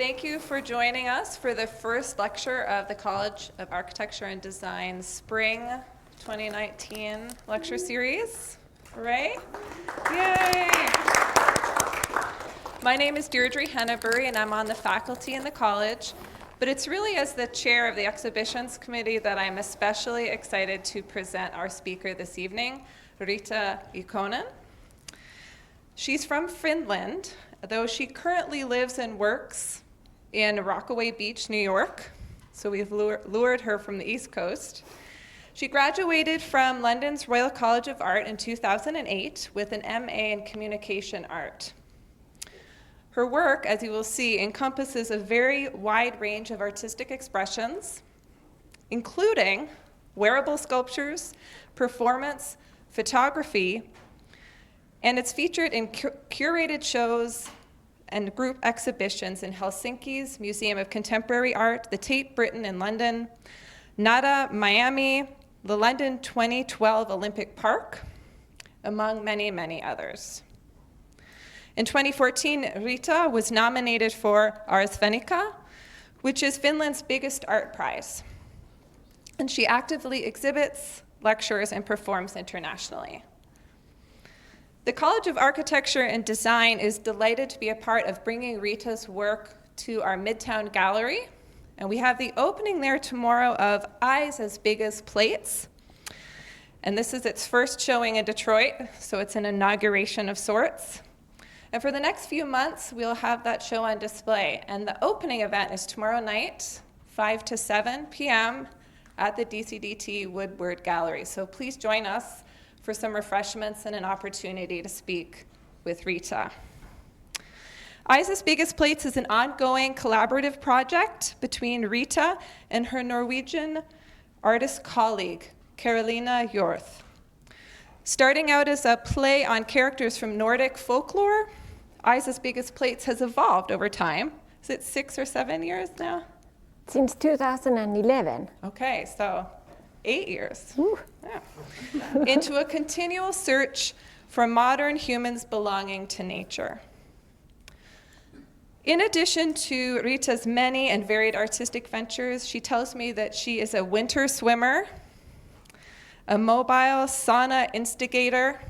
Thank you for joining us for the first lecture of the College of Architecture and Design Spring 2019 lecture series. Right? Yay! My name is Deirdre Hennebury, and I'm on the faculty in the college. But it's really as the chair of the exhibitions committee that I'm especially excited to present our speaker this evening, Riitta Ikonen. She's from Finland, though she currently lives and works in Rockaway Beach, New York. So we've lured her from the East Coast. She graduated from London's Royal College of Art in 2008 with an MA in Communication Art. Her work, as you will see, encompasses a very wide range of artistic expressions, including wearable sculptures, performance, photography, and it's featured in curated shows and group exhibitions in Helsinki's Museum of Contemporary Art, the Tate Britain in London, NADA, Miami, the London 2012 Olympic Park, among many, many others. In 2014, Riitta was nominated for Ars Venica, which is Finland's biggest art prize. And she actively exhibits, lectures, and performs internationally. The College of Architecture and Design is delighted to be a part of bringing Riitta's work to our Midtown Gallery. And we have the opening there tomorrow of Eyes as Big as Plates. And this is its first showing in Detroit, so it's an inauguration of sorts. And for the next few months, we'll have that show on display. And the opening event is tomorrow night, 5 to 7 p.m. at the DCDT Woodward Gallery. So please join us for some refreshments and an opportunity to speak with Riitta. Eyes as Big as Plates is an ongoing collaborative project between Riitta and her Norwegian artist colleague, Carolina Hjorth. Starting out as a play on characters from Nordic folklore, Eyes as Big as Plates has evolved over time. Is it 6 or 7 years now? Since 2011. Okay, so 8 years. Yeah. Into a continual search for modern humans belonging to nature. In addition to Riitta's many and varied artistic ventures, she tells me that she is a winter swimmer, a mobile sauna instigator,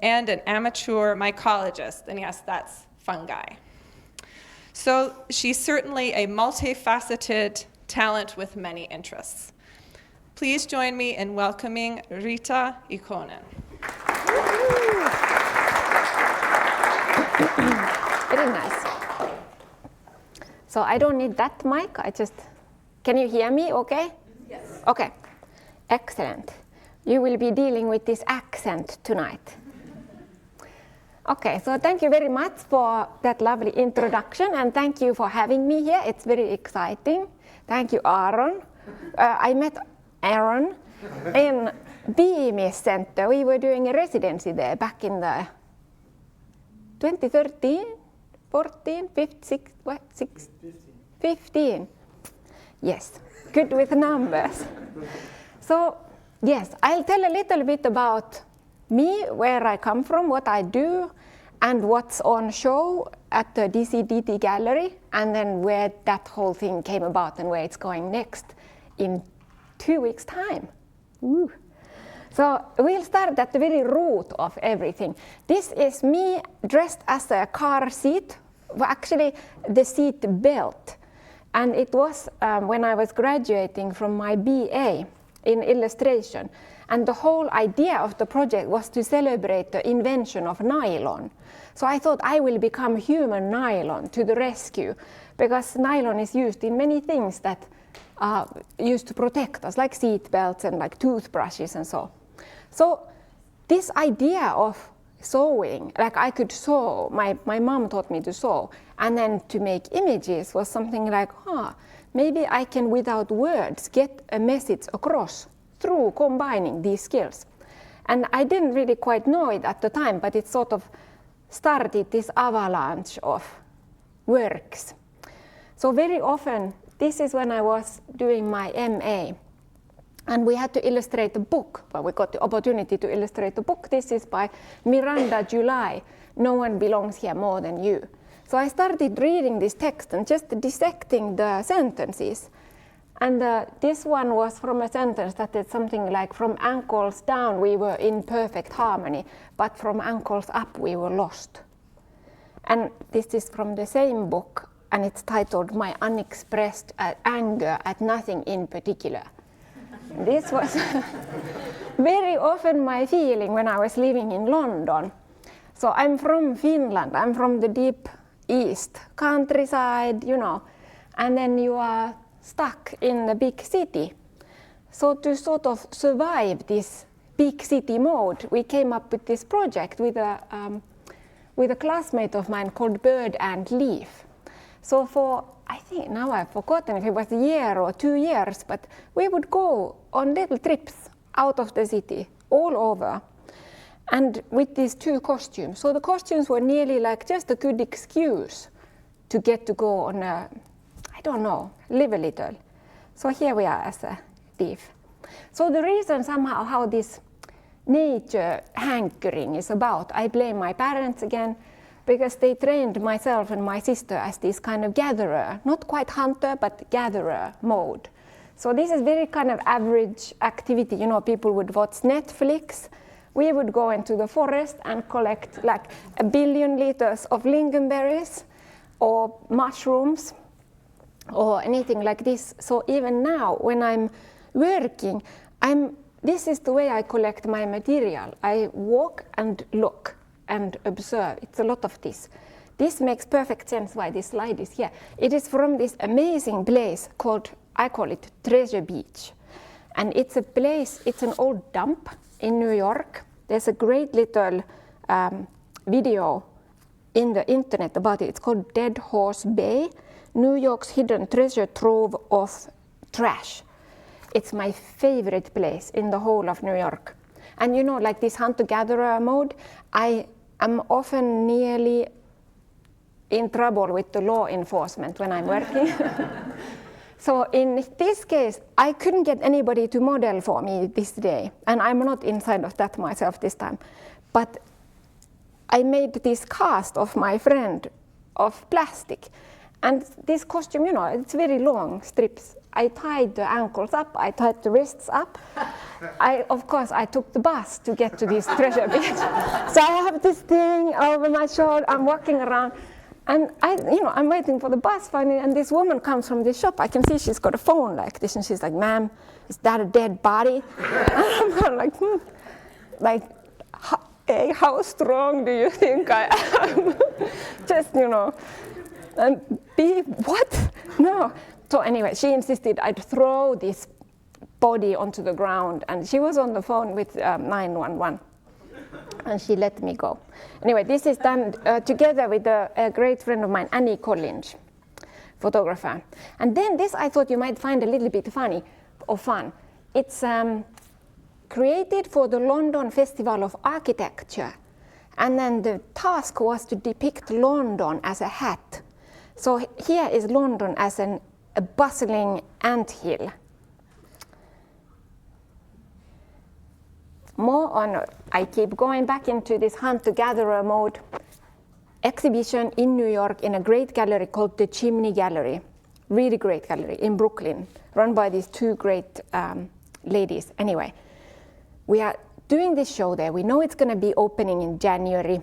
and an amateur mycologist. And yes, that's fungi. So she's certainly a multifaceted talent with many interests. Please join me in welcoming Riitta Ikonen. Very nice. So I don't need that mic, can you hear me okay? Yes. Okay, excellent. You will be dealing with this accent tonight. Okay, so thank you very much for that lovely introduction, and thank you for having me here. It's very exciting. Thank you, Aaron. I met Aaron in Bemis Center. We were doing a residency there back in the 2013, 14, 15. Yes, good with numbers. So, yes, I'll tell a little bit about me, where I come from, what I do, and what's on show at the DCDT Gallery, and then where that whole thing came about and where it's going next in 2 weeks' time. Ooh. So we'll start at the very root of everything. This is me dressed as a car seat, well, actually the seat belt. And it was when I was graduating from my BA in illustration. And the whole idea of the project was to celebrate the invention of nylon. So I thought I will become human nylon to the rescue, because nylon is used in many things that are used to protect us, like seat belts and like toothbrushes and so. So this idea of sewing, like I could sew, my mom taught me to sew, and then to make images was something like, maybe I can without words get a message across through combining these skills. And I didn't really quite know it at the time, but it sort of started this avalanche of works. So very often, this is when I was doing my MA. And we had to illustrate a book. Well, we got the opportunity to illustrate a book. This is by Miranda July, No One Belongs Here More Than You. So I started reading this text and just dissecting the sentences. And this one was from a sentence that is something like, from ankles down we were in perfect harmony, but from ankles up we were lost. And this is from the same book, and it's titled My Unexpressed Anger at Nothing in Particular. This was very often my feeling when I was living in London. So I'm from Finland, I'm from the deep east, countryside, you know, and then you are stuck in the big city. So to sort of survive this big city mode, we came up with this project with a classmate of mine called Bird and Leaf. So for, I think now I've forgotten if it was a year or 2 years, but we would go on little trips out of the city, all over, and with these 2 costumes. So the costumes were nearly like just a good excuse to get to go on a, I don't know, live a little. So here we are as a thief. So the reason somehow how this nature hankering is about, I blame my parents again, because they trained myself and my sister as this kind of gatherer, not quite hunter, but gatherer mode. So this is very kind of average activity. You know, people would watch Netflix. We would go into the forest and collect like 1 billion liters of lingonberries or mushrooms or anything like this. So even now, when I'm working, this is the way I collect my material. I walk and look and observe. It's a lot of this. This makes perfect sense why this slide is here. It is from this amazing place called, I call it Treasure Beach. And it's a place, it's an old dump in New York. There's a great little video in the internet about it. It's called Dead Horse Bay, New York's hidden treasure trove of trash. It's my favorite place in the whole of New York. And you know, like this hunter-gatherer mode, I am often nearly in trouble with the law enforcement when I'm working. So in this case, I couldn't get anybody to model for me this day, and I'm not inside of that myself this time. But I made this cast of my friend of plastic. And this costume, you know, it's very long strips. I tied the ankles up, I tied the wrists up. Of course, I took the bus to get to this treasure beach. So I have this thing over my shoulder, I'm walking around, and I'm waiting for the bus finally, and this woman comes from the shop. I can see she's got a phone like this, and she's like, "Ma'am, is that a dead body?" And I'm like, like, hey, how strong do you think I am? Just, you know, and what? No. So anyway, she insisted I'd throw this body onto the ground, and she was on the phone with 911, and she let me go. Anyway, this is done together with a great friend of mine, Annie Collins, photographer. And then this I thought you might find a little bit funny or fun. It's created for the London Festival of Architecture, and then the task was to depict London as a hat. So here is London as a bustling anthill. More on, I keep going back into this hunter-gatherer mode. Exhibition in New York in a great gallery called the Chimney Gallery. Really great gallery in Brooklyn, run by these 2 great ladies. Anyway, we are doing this show there. We know it's going to be opening in January.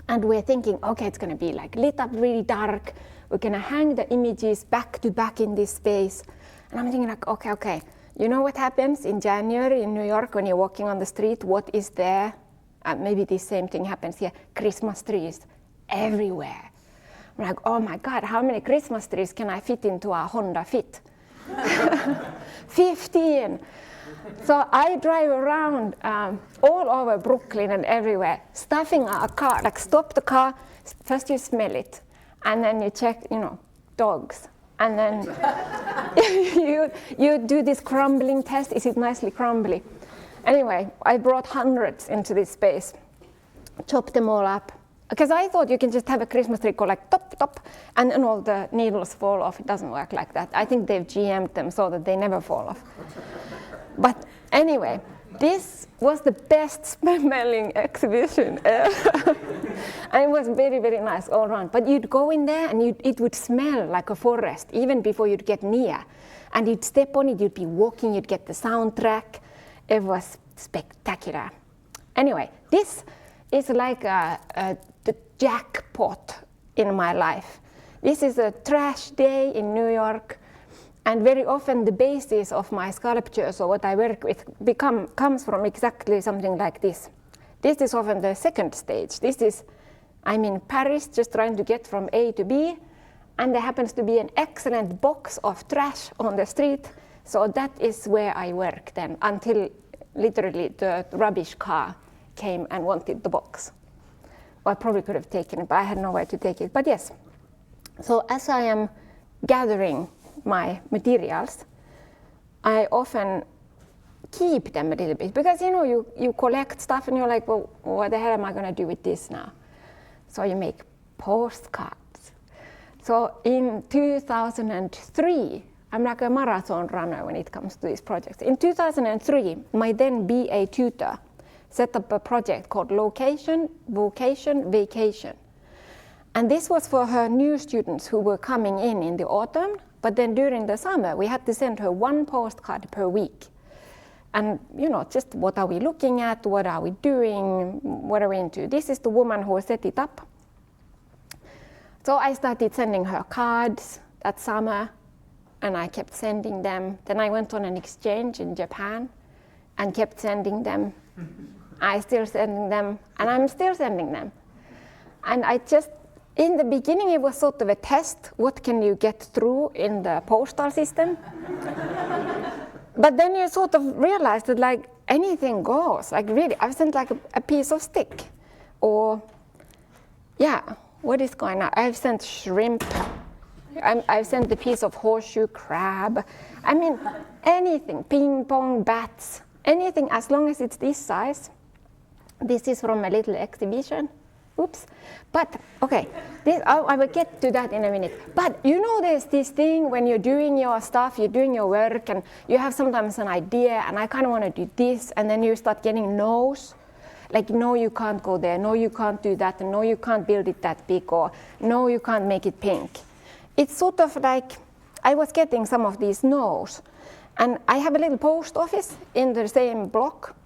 And we're thinking, okay, it's going to be like lit up really dark. We're going to hang the images back to back in this space. And I'm thinking like, okay, you know what happens in January in New York when you're walking on the street? What is there? Maybe the same thing happens here. Christmas trees everywhere. I'm like, oh my God, how many Christmas trees can I fit into a Honda Fit? 15. So I drive around all over Brooklyn and everywhere, stuffing a car, like stop the car, first you smell it, and then you check, you know, dogs. And then you do this crumbling test, is it nicely crumbly? Anyway, I brought hundreds into this space, chopped them all up. Because I thought you can just have a Christmas tree go like top, and then all the needles fall off. It doesn't work like that. I think they've GM'd them so that they never fall off. But anyway, this was the best smelling exhibition ever. And it was very, very nice all around. But you'd go in there and it would smell like a forest even before you'd get near. And you'd step on it, you'd be walking, you'd get the soundtrack. It was spectacular. Anyway, this is like the jackpot in my life. This is a trash day in New York. And very often the basis of my sculptures or what I work with comes from exactly something like this. This is often the second stage. I'm in Paris just trying to get from A to B, and there happens to be an excellent box of trash on the street. So that is where I work then until literally the rubbish car came and wanted the box. Well, I probably could have taken it, but I had nowhere to take it. But yes, so as I am gathering my materials, I often keep them a little bit because you collect stuff and you're like, well, what the hell am I going to do with this now? So you make postcards. So in 2003, I'm like a marathon runner when it comes to these projects. In 2003, my then BA tutor set up a project called Location, Vocation, Vacation. And this was for her new students who were coming in the autumn. But then during the summer, we had to send her one postcard per week. And, just what are we looking at? What are we doing? What are we into? This is the woman who set it up. So I started sending her cards that summer, and I kept sending them. Then I went on an exchange in Japan and kept sending them. I still sending them, and I'm still sending them. And in the beginning, it was sort of a test. What can you get through in the postal system? But then you sort of realize that like anything goes. Like really, I've sent like a piece of stick, or what is going on? I've sent shrimp. I've sent a piece of horseshoe crab. I mean, anything, ping pong, bats, anything as long as it's this size. This is from a little exhibition. Oops. But, okay, I will get to that in a minute. But there's this thing when you're doing your stuff, you're doing your work, and you have sometimes an idea, and I kind of want to do this, and then you start getting no's. Like, no, you can't go there, no, you can't do that, and no, you can't build it that big, or no, you can't make it pink. It's sort of like, I was getting some of these no's. And I have a little post office in the same block,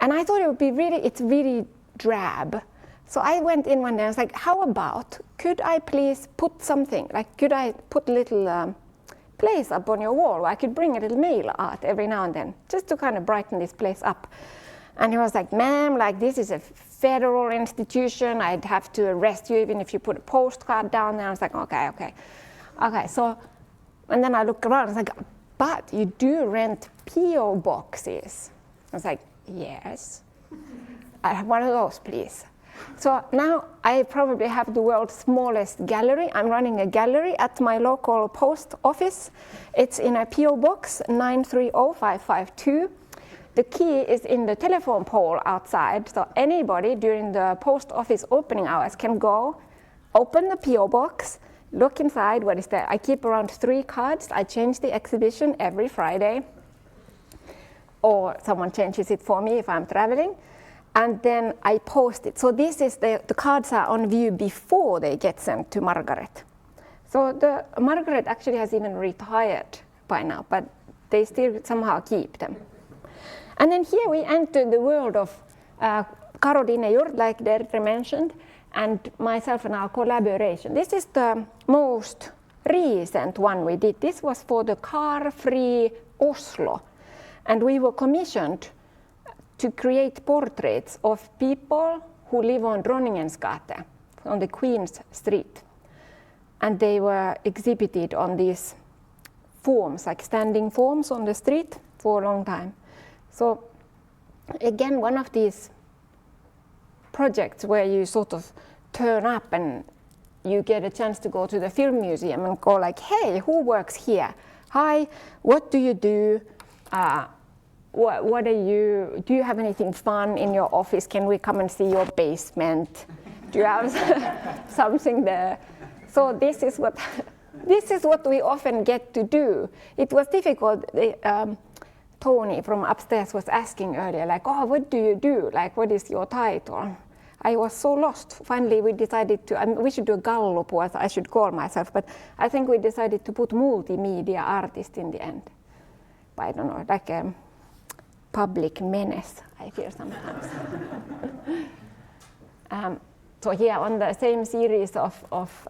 and I thought it would be it's really drab. So I went in one day and I was like, how about, could I please put something, like could I put a little place up on your wall where I could bring a little mail art every now and then, just to kind of brighten this place up. And he was like, ma'am, like this is a federal institution, I'd have to arrest you even if you put a postcard down there. I was like, okay, so, and then I look around, I was like, but you do rent P.O. boxes. I was like, yes, I have one of those, please. So now I probably have the world's smallest gallery. I'm running a gallery at my local post office. It's in a P.O. box 930552. The key is in the telephone pole outside, so anybody during the post office opening hours can go, open the P.O. box, look inside, what is there? I keep around 3 cards. I change the exhibition every Friday, or someone changes it for me if I'm traveling. And then I post it. So this is the cards are on view before they get sent to Margaret. So Margaret actually has even retired by now, but they still somehow keep them. And then here we enter the world of Karo Dinejord, like Deirdre mentioned, and myself and our collaboration. This is the most recent one we did. This was for the car-free Oslo. And we were commissioned to create portraits of people who live on Dronningens gate, on the Queen's Street. And they were exhibited on these forms, like standing forms on the street for a long time. So again, one of these projects where you sort of turn up and you get a chance to go to the film museum and go like, hey, who works here? Hi, what do you do? What are you, do you have anything fun in your office? Can we come and see your basement? Do you have something there? So this is what we often get to do. It was difficult. Tony from upstairs was asking earlier, like, oh, what do you do? Like, what is your title? I was so lost. Finally, we decided to, we should do a Gallup, what I should call myself, but I think we decided to put multimedia artist in the end. But I don't know, like a public menace, I feel sometimes. So here on the same series of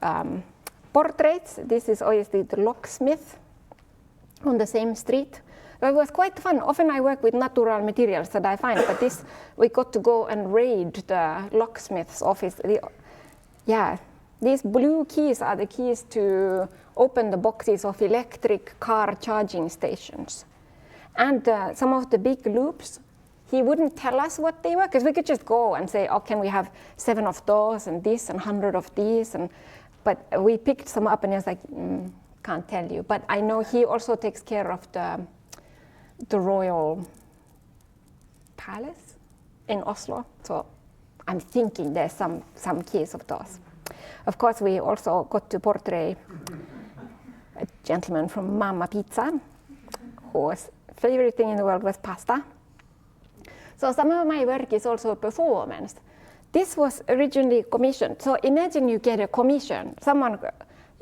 portraits, this is obviously the Locksmith on the same street. It was quite fun. Often I work with natural materials that I find, but this, we got to go and raid the locksmith's office. These blue keys are the keys to open the boxes of electric car charging stations. And some of the big loops, he wouldn't tell us what they were, because we could just go and say, oh, can we have 7 of those and this and 100 of these? But we picked some up and he was like, can't tell you. But I know he also takes care of the royal palace in Oslo. So I'm thinking there's some keys of those. Of course, we also got to portray a gentleman from Mamma Pizza, whose favorite thing in the world was pasta. So some of my work is also a performance. This was originally commissioned. So imagine you get a commission. Someone,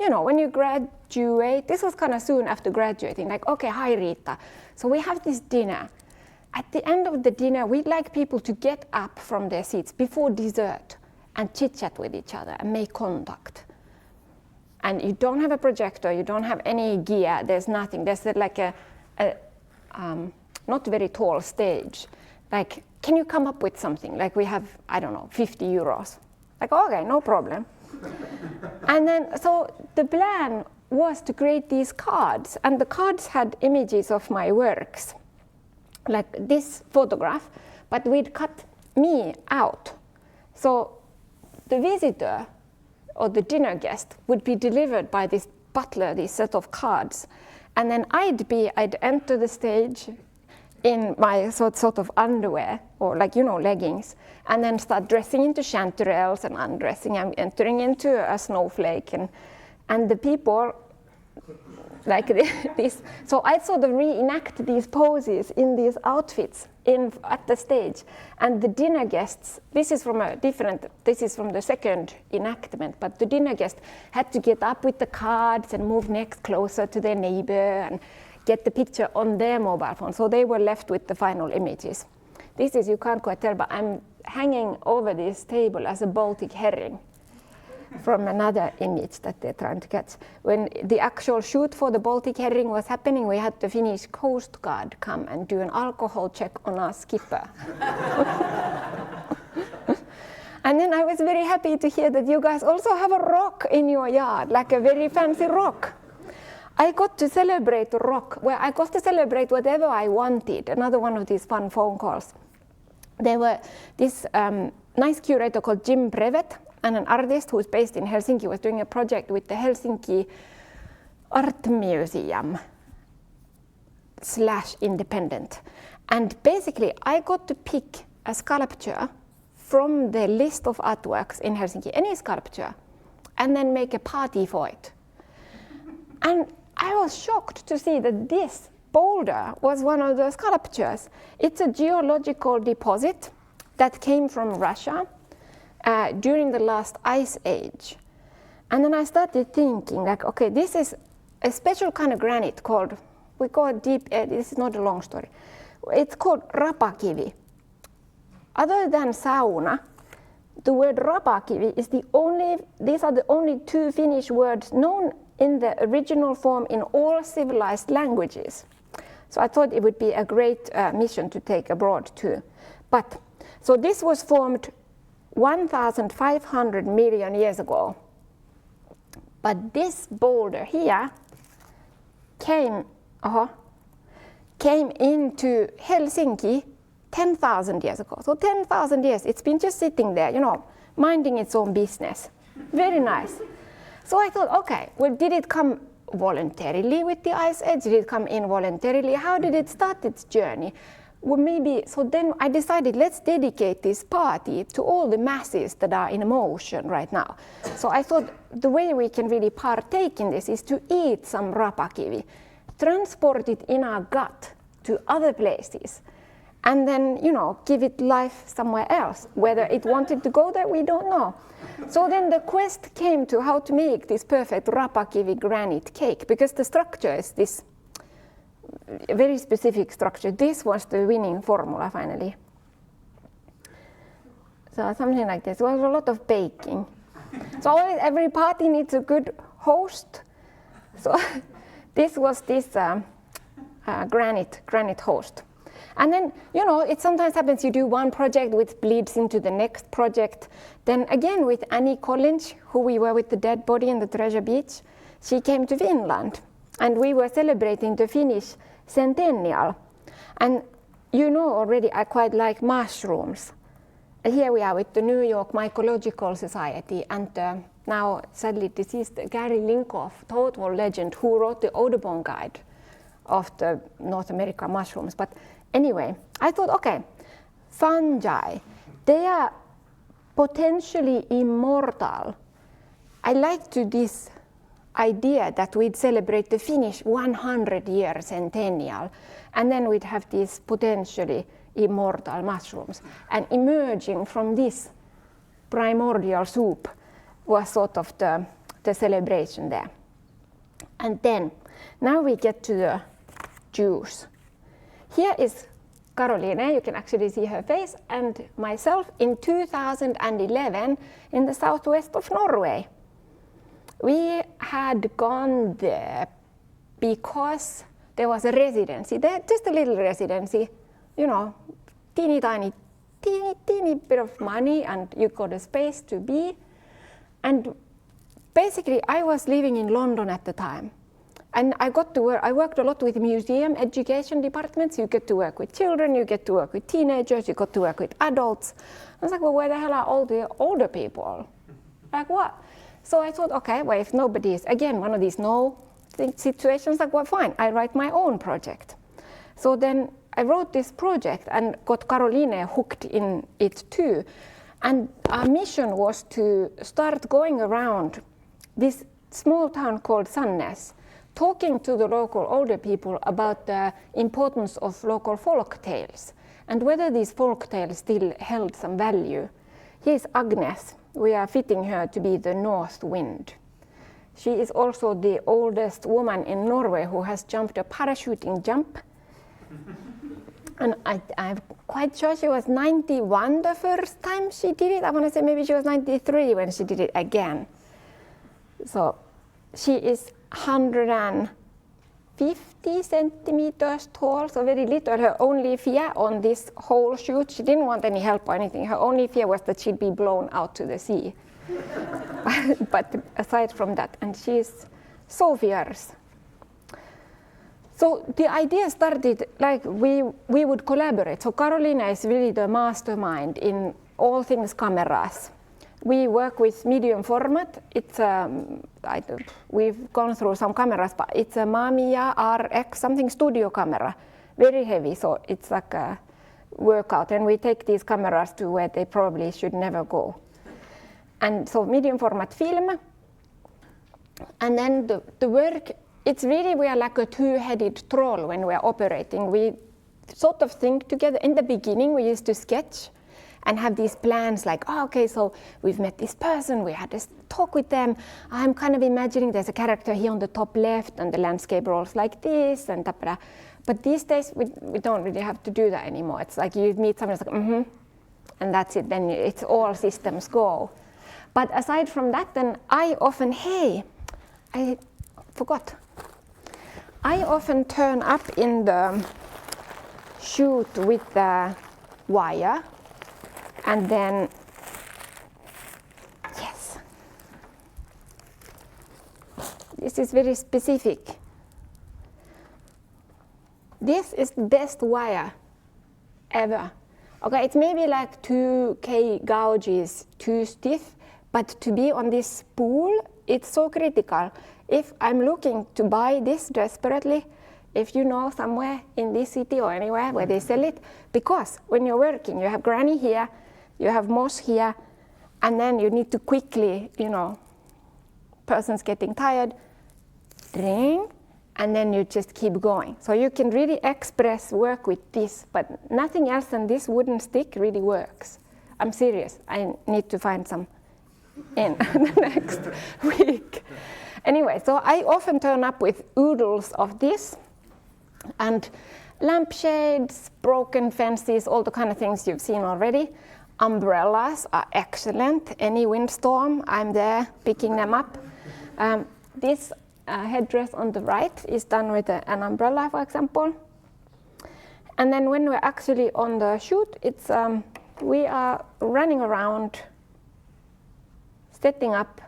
you know, when you graduate, this was kind of soon after graduating, like, okay, hi Riitta. So we have this dinner. At the end of the dinner, we'd like people to get up from their seats before dessert and chit-chat with each other and make contact. And you don't have a projector, you don't have any gear, there's nothing. There's like a not very tall stage. Like, can you come up with something? Like we have, I don't know, 50 euros. Like, okay, no problem. And then, so the plan was to create these cards, and the cards had images of my works, like this photograph, but we'd cut me out. So the visitor or the dinner guest would be delivered by this butler, this set of cards, and then I'd enter the stage in my sort of underwear, or like, you know, leggings, and then start dressing into chanterelles and undressing. I'm entering into a snowflake, and the people, like this. So I sort of reenact these poses in these outfits at the stage. And the dinner guests, this is from the second enactment, but the dinner guest had to get up with the cards and move next closer to their neighbor and get the picture on their mobile phone. So they were left with the final images. This is, you can't quite tell, but I'm hanging over this table as a Baltic herring from another image that they're trying to catch. When the actual shoot for the Baltic herring was happening, we had the Finnish Coast Guard come and do an alcohol check on our skipper. And then I was very happy to hear that you guys also have a rock in your yard, like a very fancy rock. I got to celebrate the rock, where I got to celebrate whatever I wanted. Another one of these fun phone calls. There were this nice curator called Jim Brevet, and an artist who's based in Helsinki was doing a project with the Helsinki Art Museum / independent. And basically, I got to pick a sculpture from the list of artworks in Helsinki, any sculpture, and then make a party for it. And I was shocked to see that this boulder was one of the sculptures. It's a geological deposit that came from Russia during the last ice age. And then I started thinking, like, okay, this is a special kind of granite called, we call it deep, this is not a long story. It's called rapakivi. Other than sauna, the word rapakivi is these are the only 2 Finnish words known in the original form in all civilized languages. So I thought it would be a great mission to take abroad too. But, so this was formed 1,500 million years ago. But this boulder here came into Helsinki 10,000 years ago. So 10,000 years, it's been just sitting there, you know, minding its own business. Very nice. So I thought, okay, well, did it come voluntarily with the ice age? Did it come involuntarily? How did it start its journey? Well, maybe, so then I decided, let's dedicate this party to all the masses that are in motion right now. So I thought the way we can really partake in this is to eat some rapakivi, transport it in our gut to other places, and then, give it life somewhere else. Whether it wanted to go there, we don't know. So then the quest came to how to make this perfect rapakivi granite cake, because the structure is this very specific structure. This was the winning formula finally. So something like this. It was a lot of baking. So always, every party needs a good host. So this was this granite host. And then, it sometimes happens you do one project which bleeds into the next project. Then again with Annie Collins, who we were with the dead body in the Treasure Beach, she came to Finland. And we were celebrating the Finnish centennial. And already I quite like mushrooms. And here we are with the New York Mycological Society and now sadly deceased Gary Linkoff, total legend, who wrote the Audubon Guide of the North American mushrooms. But anyway, I thought, okay, fungi, they are potentially immortal. I liked this idea that we'd celebrate the Finnish 100-year centennial, and then we'd have these potentially immortal mushrooms. And emerging from this primordial soup was sort of the celebration there. And then, now we get to the juice. Here is Caroline, you can actually see her face, and myself in 2011 in the southwest of Norway. We had gone there because there was a residency there, just a little residency, teeny bit of money, and you got a space to be. And basically, I was living in London at the time. And I got to work, I worked a lot with museum education departments. You get to work with children, you get to work with teenagers, you got to work with adults. I was like, well, where the hell are all the older people? Like what? So I thought, okay, well, if nobody is, again, one of these no situations, like, well, fine, I write my own project. So then I wrote this project and got Caroline hooked in it too. And our mission was to start going around this small town called Sandnes, talking to the local older people about the importance of local folk tales and whether these folk tales still held some value. Here's Agnes. We are fitting her to be the North Wind. She is also the oldest woman in Norway who has jumped a parachuting jump. And I'm quite sure she was 91 the first time she did it. I want to say maybe she was 93 when she did it again. So she is 150 centimeters tall, so very little. Her only fear on this whole shoot, she didn't want any help or anything. Her only fear was that she'd be blown out to the sea. But aside from that, and she's so fierce. So the idea started like we would collaborate. So Carolina is really the mastermind in all things cameras. We work with medium format. It's we've gone through some cameras, but it's a Mamiya RX, something studio camera, very heavy. So it's like a workout, and we take these cameras to where they probably should never go. And so medium format film, and then the work. It's really, we are like a two-headed troll when we're operating. We sort of think together. In the beginning, we used to sketch and have these plans like, oh, okay, so we've met this person, we had this talk with them. I'm kind of imagining there's a character here on the top left and the landscape rolls like this and da-da. But these days, we don't really have to do that anymore. It's like you meet someone, it's like, and that's it, then it's all systems go. But aside from that, then I often, I forgot. I often turn up in the shoot with the wire, and then, yes, this is very specific. This is the best wire ever. Okay, it's maybe like 2K gauges too stiff, but to be on this spool, it's so critical. If I'm looking to buy this desperately, if you know somewhere in this city or anywhere where they sell it, because when you're working, you have granny here, you have moss here, and then you need to quickly, person's getting tired, ring, and then you just keep going. So you can really express work with this, but nothing else than this wooden stick really works. I'm serious. I need to find some in the next week. Anyway, so I often turn up with oodles of this, and lampshades, broken fences, all the kind of things you've seen already. Umbrellas are excellent. Any windstorm, I'm there picking them up. This headdress on the right is done with an umbrella, for example. And then when we're actually on the shoot, it's we are running around, setting up,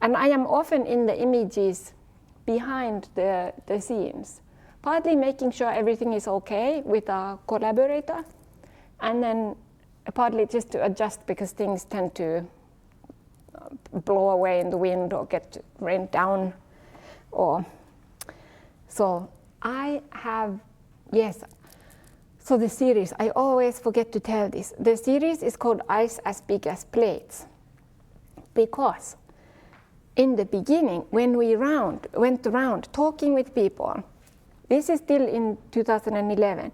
and I am often in the images behind the scenes, partly making sure everything is okay with our collaborator, and then partly just to adjust because things tend to blow away in the wind or get rained down. Or so I have, yes, so the series, I always forget to tell this. The series is called Eyes as Big as Plates because in the beginning, when we went around talking with people, this is still in 2011,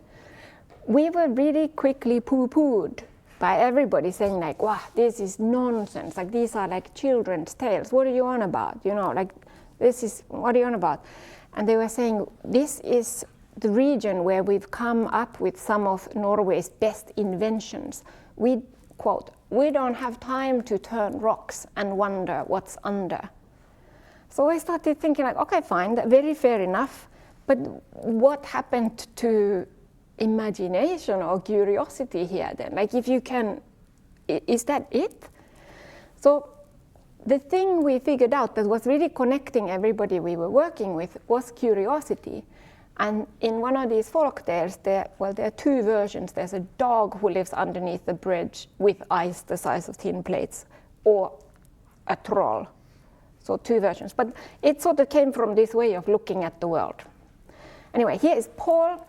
we were really quickly poo-pooed by everybody saying like, wow, this is nonsense, like these are like children's tales, what are you on about, you know, like this is, what are you on about? And they were saying, this is the region where we've come up with some of Norway's best inventions. We, quote, we don't have time to turn rocks and wonder what's under. So I started thinking like, okay, fine, very fair enough, but what happened to imagination or curiosity here then? Like if you can, is that it? So the thing we figured out that was really connecting everybody we were working with was curiosity. And in one of these folk tales, there are two versions. There's a dog who lives underneath the bridge with eyes the size of tin plates, or a troll. So two versions. But it sort of came from this way of looking at the world. Anyway, here is Paul.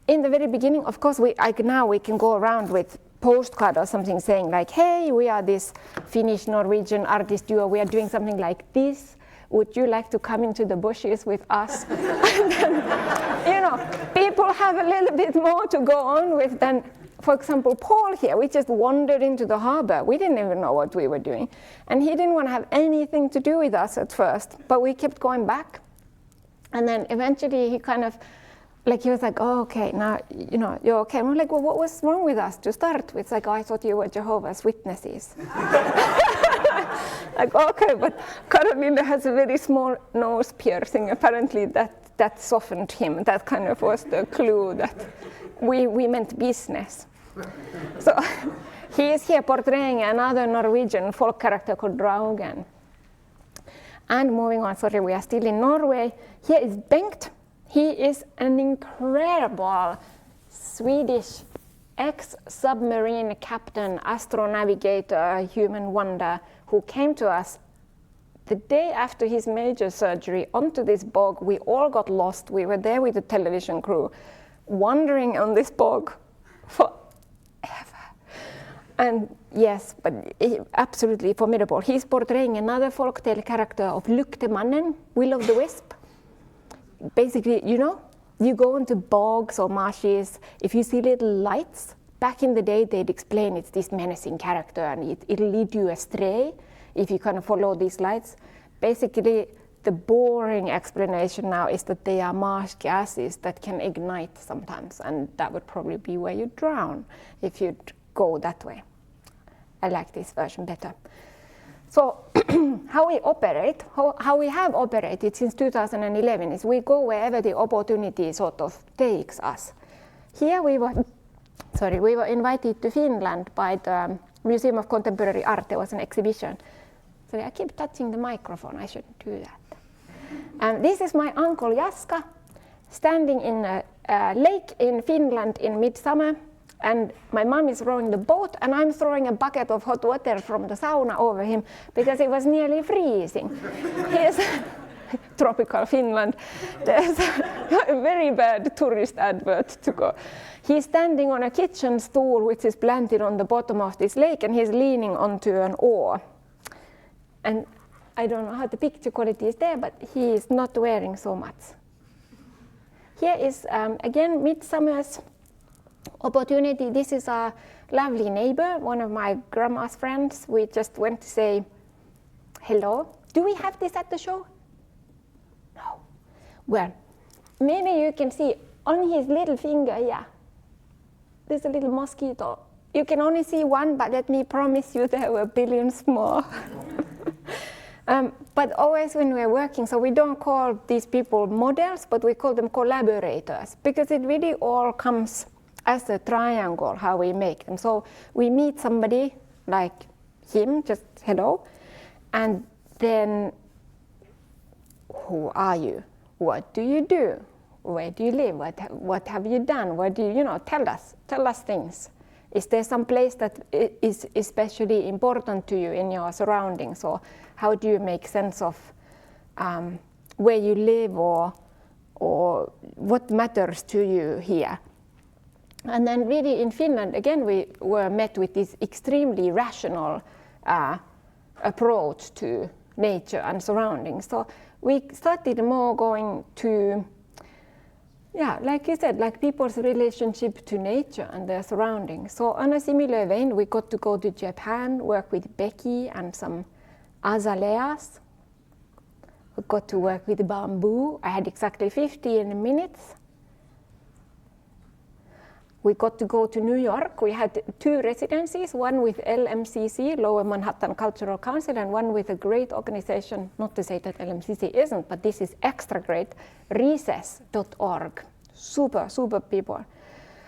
In the very beginning, of course, now we can go around with postcard or something saying like, hey, we are this Finnish-Norwegian artist duo. We are doing something like this. Would you like to come into the bushes with us? And then, you know, people have a little bit more to go on with than, for example, Paul here. We just wandered into the harbor. We didn't even know what we were doing. And he didn't want to have anything to do with us at first, but we kept going back. And then eventually he kind of, like he was like, oh, okay, now, you know, you're okay. And we're like, well, what was wrong with us to start with? It's like, oh, I thought you were Jehovah's Witnesses. Like, okay, but Carolina has a very small nose piercing. Apparently that softened him. That kind of was the clue that we meant business. So he is here portraying another Norwegian folk character called Draugen. And moving on, sorry, we are still in Norway. Here is Bengt. He is an incredible Swedish ex-submarine captain, astronavigator, human wonder, who came to us the day after his major surgery onto this bog. We all got lost. We were there with the television crew, wandering on this bog forever. And yes, but absolutely formidable. He's portraying another folktale character of Luktemannen, Will of the Wisp. Basically, you know, you go into bogs or marshes, if you see little lights, back in the day they'd explain it's this menacing character and it'll lead you astray if you kind of follow these lights. Basically, the boring explanation now is that they are marsh gases that can ignite sometimes, and that would probably be where you drown if you'd go that way. I like this version better. So how we operate, how we have operated since 2011 is we go wherever the opportunity sort of takes us. Here we were invited to Finland by the Museum of Contemporary Art. There was an exhibition. Sorry, I keep touching the microphone. I shouldn't do that. This is my uncle Jaska standing in a lake in Finland in midsummer. And my mom is rowing the boat, and I'm throwing a bucket of hot water from the sauna over him because it was nearly freezing. Here's tropical Finland. There's a very bad tourist advert to go. He's standing on a kitchen stool which is planted on the bottom of this lake, and he's leaning onto an oar. And I don't know how the picture quality is there, but he is not wearing so much. Here is, again, Midsummers Opportunity. This is a lovely neighbor, one of my grandma's friends. We just went to say hello. Do we have this at the show? No. Well, maybe you can see on his little finger here, there's a little mosquito. You can only see one, but let me promise you there were billions more. But always when we're working, so we don't call these people models, but we call them collaborators, because it really all comes as a triangle, how we make them. So we meet somebody like him, just hello, and then who are you? What do you do? Where do you live? What have you done? What do you, tell us things. Is there some place that is especially important to you in your surroundings? Or how do you make sense of where you live or what matters to you here? And then really in Finland, again, we were met with this extremely rational approach to nature and surroundings. So we started more going to, like you said, like people's relationship to nature and their surroundings. So on a similar vein, we got to go to Japan, work with Becky and some azaleas. We got to work with bamboo. I had exactly 15 minutes. We got to go to New York. We had 2 residencies, one with LMCC, Lower Manhattan Cultural Council, and one with a great organization, not to say that LMCC isn't, but this is extra great, recess.org. Super, super people.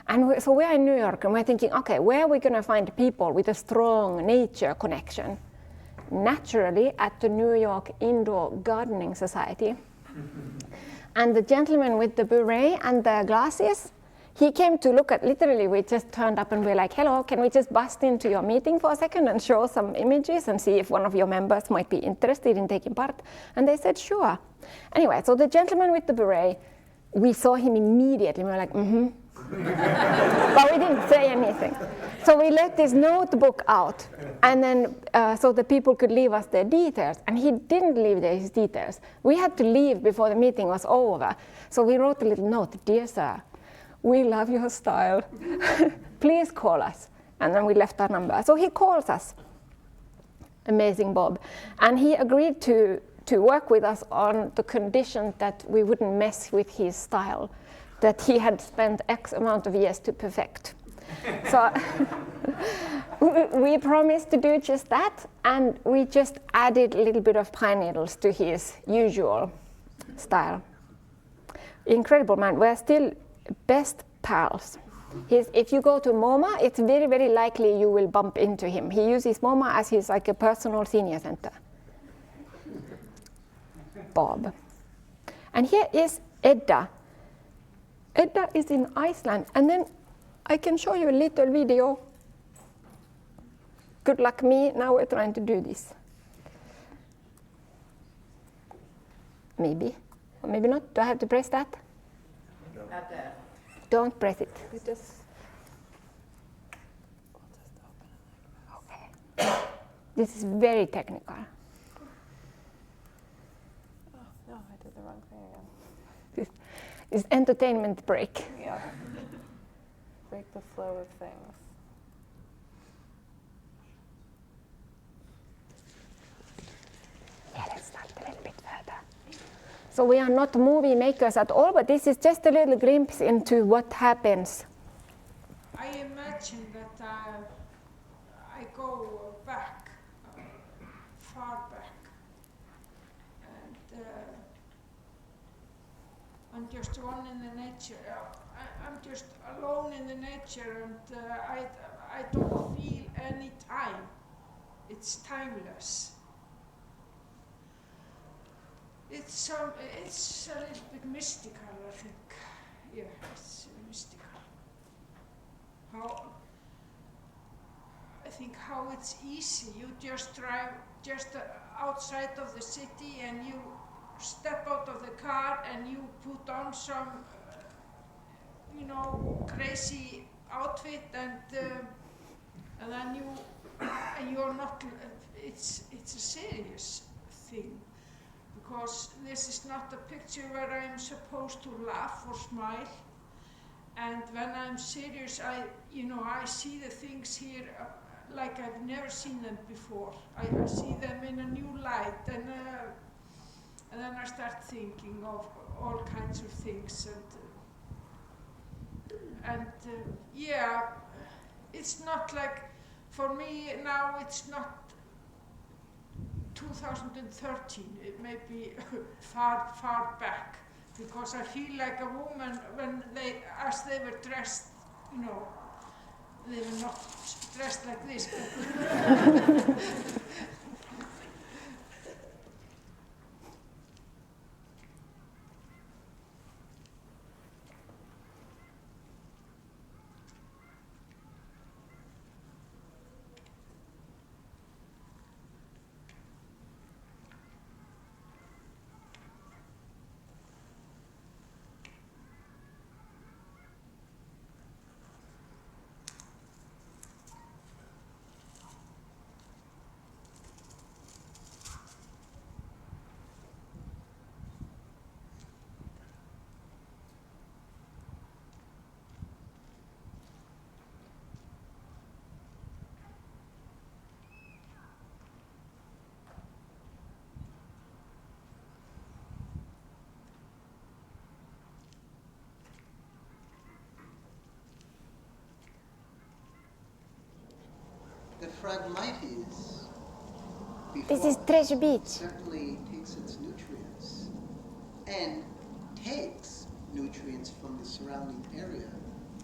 And so we're in New York, and we're thinking, okay, where are we going to find people with a strong nature connection? Naturally, at the New York Indoor Gardening Society. And the gentleman with the beret and the glasses, he came to look at, literally, we just turned up and we're like, hello, can we just bust into your meeting for a second and show some images and see if one of your members might be interested in taking part? And they said, sure. Anyway, so the gentleman with the beret, we saw him immediately. We were like, mm-hmm. But we didn't say anything. So we let this notebook out, and then so the people could leave us their details. And he didn't leave his details. We had to leave before the meeting was over. So we wrote a little note, dear sir, we love your style. Please call us. And then we left our number. So he calls us. Amazing Bob. And he agreed to work with us on the condition that we wouldn't mess with his style, that he had spent X amount of years to perfect. So we promised to do just that, and we just added a little bit of pine needles to his usual style. Incredible man. We're still best pals. If you go to MoMA, it's very, very likely you will bump into him. He uses MoMA as his like a personal senior center. Bob. And here is Edda. Edda is in Iceland. And then I can show you a little video. Good luck me, now we're trying to do this. Maybe, or maybe not. Do I have to press that? Not there. Don't press it. Okay. This is very technical. Oh, no, I did the wrong thing again. This is entertainment break. Yeah. Break the flow of things. Yeah, let's start a little bit further. So we are not movie makers at all, but this is just a little glimpse into what happens. I imagine that I go back, far back, and I'm just one in the nature. I'm just alone in the nature, and I don't feel any time. It's timeless. It's a little bit mystical, I think. Yeah, it's mystical. I think how it's easy. You just drive just outside of the city, and you step out of the car, and you put on some, crazy outfit, and then you're not. It's a serious thing. Because this is not a picture where I'm supposed to laugh or smile. And when I'm serious, I see the things here like I've never seen them before. I see them in a new light, and then I start thinking of all kinds of things. And yeah, it's not like, for me now it's not 2013, it may be far back, because I feel like a woman as they were dressed, they were not dressed like this. The Phragmites, This is Treasure Beach. certainly takes its nutrients and takes nutrients from the surrounding area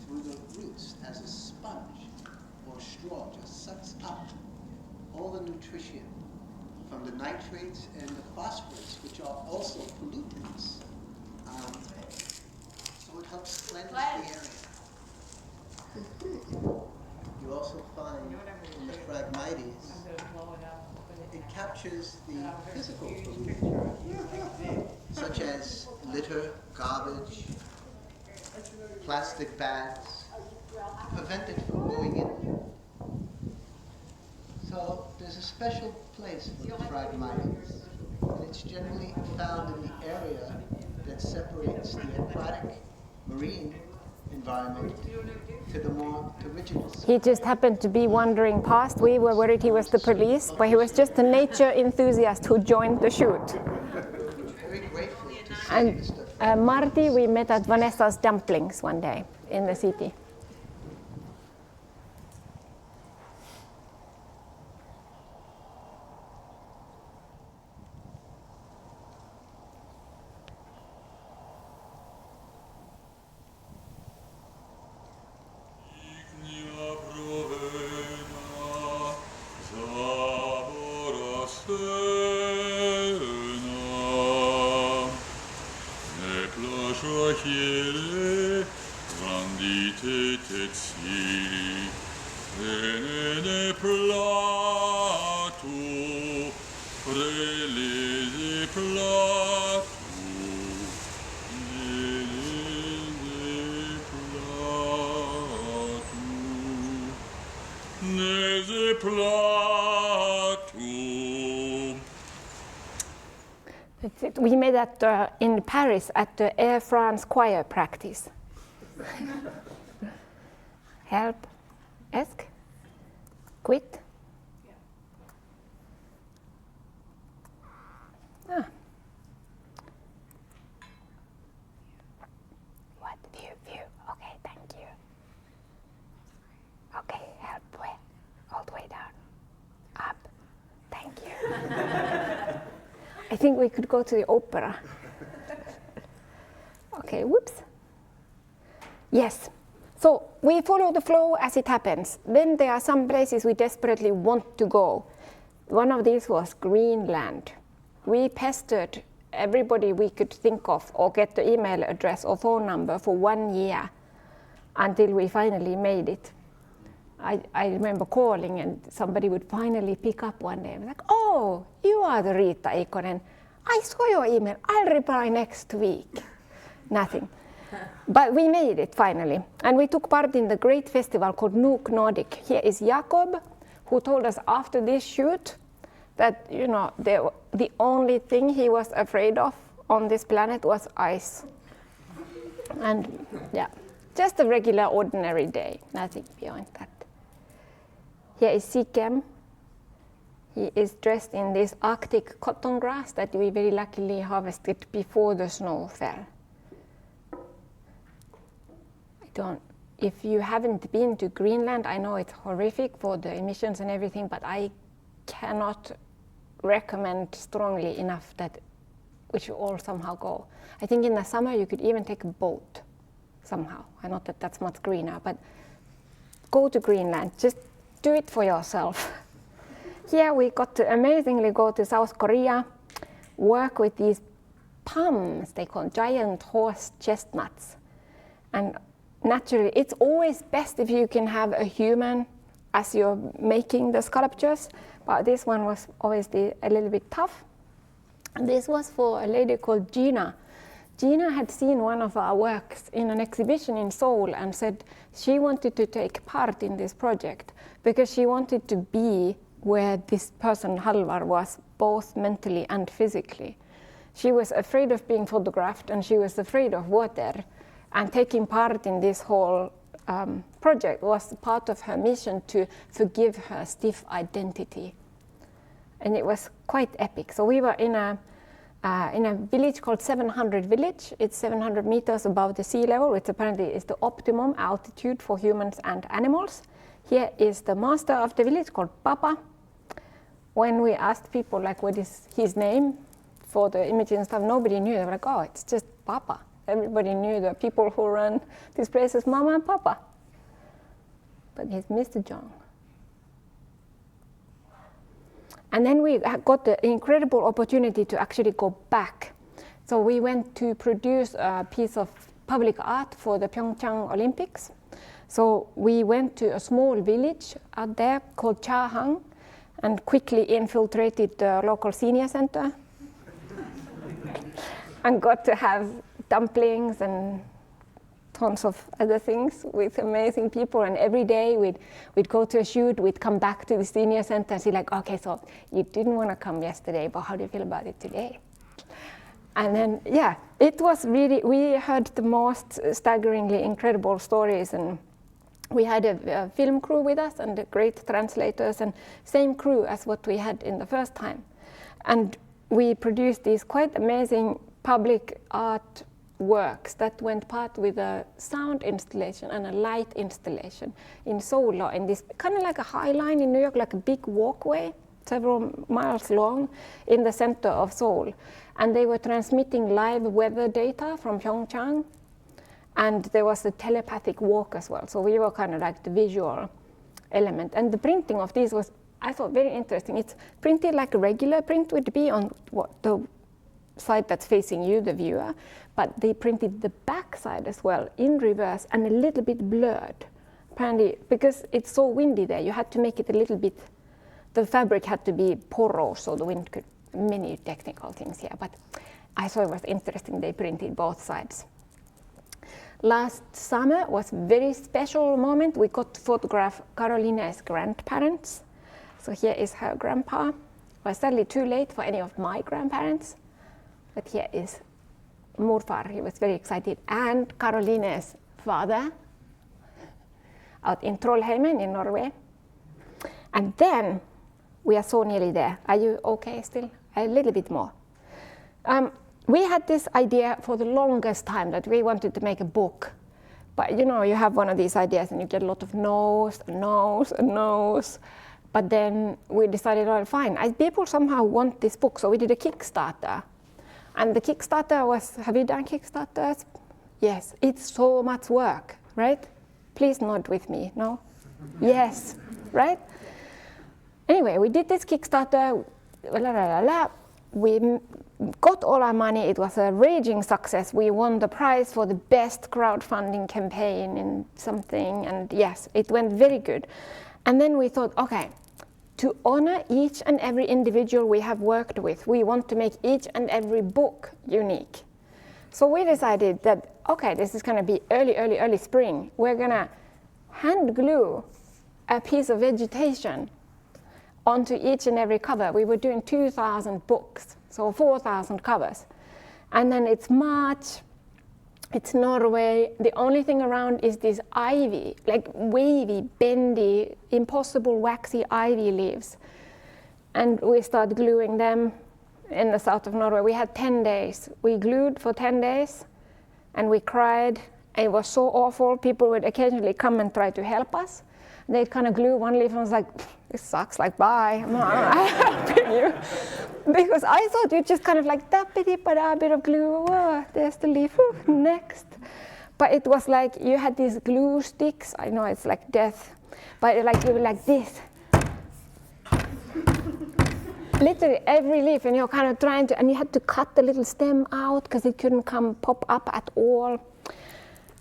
through the roots as a sponge or straw, just sucks up all the nutrition from the nitrates and the phosphorus, which are also pollutants. So it helps cleanse the area. You also find in the Phragmites, it captures the physical pollution, such as litter, garbage, plastic bags, to prevent it from going in. So there's a special place for the Phragmites, and it's generally found in the area that separates the aquatic marine environment to the more terrigenous. He just happened to be wandering past. We were worried he was the police, but he was just a nature enthusiast who joined the shoot. Very grateful to see And Mr. Marty, we met at Vanessa's Dumplings one day in the city. We met in Paris at the Air France choir practice. Help, ask, quit. Ah. What view? Okay, thank you. Okay, help where? All the way down. Up. Thank you. I think we could go to the opera. Okay, whoops. Yes. So we follow the flow as it happens. Then there are some places we desperately want to go. One of these was Greenland. We pestered everybody we could think of or get the email address or phone number for 1 year until we finally made it. I remember calling and somebody would finally pick up one day and be like, oh, you are the Riitta Ikonen. I saw your email. I'll reply next week. Nothing. But we made it finally. And we took part in the great festival called Nuuk Nordic. Here is Jakob, who told us after this shoot that, the only thing he was afraid of on this planet was ice. And yeah, just a regular ordinary day, nothing beyond that. Here is Sikem. He is dressed in this Arctic cotton grass that we very luckily harvested before the snow fell. If you haven't been to Greenland, I know it's horrific for the emissions and everything, but I cannot recommend strongly enough that we should all somehow go. I think in the summer you could even take a boat somehow. I know that that's much greener, but go to Greenland, just do it for yourself. Here we got to amazingly go to South Korea, work with these palms, they call giant horse chestnuts. And naturally, it's always best if you can have a human as you're making the sculptures, but this one was obviously a little bit tough. And this was for a lady called Gina. Gina had seen one of our works in an exhibition in Seoul and said she wanted to take part in this project because she wanted to be where this person, Halvar, was both mentally and physically. She was afraid of being photographed and she was afraid of water. And taking part in this whole project was part of her mission to forgive her stiff identity. And it was quite epic. So we were in a village called 700 Village. It's 700 meters above the sea level, which apparently is the optimum altitude for humans and animals. Here is the master of the village called Papa. When we asked people like what is his name for the image and stuff, nobody knew. They were like, oh, it's just Papa. Everybody knew the people who run these places, Mama and Papa. But he's Mr. Jong. And then we got the incredible opportunity to actually go back. So we went to produce a piece of public art for the Pyeongchang Olympics. So we went to a small village out there called Chahang and quickly infiltrated the local senior center and got to have dumplings and tons of other things with amazing people. And every day we'd go to a shoot, we'd come back to the senior center and see like, okay, so you didn't want to come yesterday, but how do you feel about it today? And then, yeah, it was really, we heard the most staggeringly incredible stories, and we had a film crew with us and great translators and same crew as what we had in the first time. And we produced these quite amazing public art works that went part with a sound installation and a light installation in Seoul, in this kind of like a high line in New York, like a big walkway, several miles long in the center of Seoul. And they were transmitting live weather data from Pyeongchang. And there was a telepathic walk as well. So we were kind of like the visual element. And the printing of these was, I thought, very interesting. It's printed like a regular print would be on the side that's facing you, the viewer, but they printed the back side as well in reverse and a little bit blurred. Apparently, because it's so windy there, you had to make it a little bit, the fabric had to be porous so the wind could, many technical things here, but I thought it was interesting they printed both sides. Last summer was a very special moment. We got to photograph Carolina's grandparents. So here is her grandpa. It was sadly too late for any of my grandparents. But here is Morfar, he was very excited, and Carolina's father out in Trollheimen in Norway. And then we are so nearly there. Are you okay still? A little bit more. We had this idea for the longest time that we wanted to make a book. But you know, you have one of these ideas and you get a lot of no's and no's and no's. But then we decided, well, fine, people somehow want this book, so we did a Kickstarter. And the Kickstarter was, have you done Kickstarters? Yes, it's so much work, right? Please nod with me, no? Yes, right? Anyway, we did this Kickstarter, we got all our money, it was a raging success. We won the prize for the best crowdfunding campaign in something, and yes, it went very good. And then we thought, okay, to honor each and every individual we have worked with, we want to make each and every book unique. So we decided that, okay, this is going to be early spring. We're going to hand glue a piece of vegetation onto each and every cover. We were doing 2,000 books, so 4,000 covers. And then it's March, it's Norway. The only thing around is this ivy, like wavy, bendy, impossible waxy ivy leaves. And we start gluing them in the south of Norway. We had 10 days. We glued for 10 days and we cried. It was so awful. People would occasionally come and try to help us. They'd kind of glue one leaf and I was like, this sucks, like bye, I'm not helping you. Because I thought you'd just kind of like, da-ba-dee-ba-da, a bit of glue, oh, there's the leaf, whew, next. But it was like, you had these glue sticks, I know it's like death, but like you were like this. Literally every leaf, and you're kind of trying to, and you had to cut the little stem out because it couldn't pop up at all.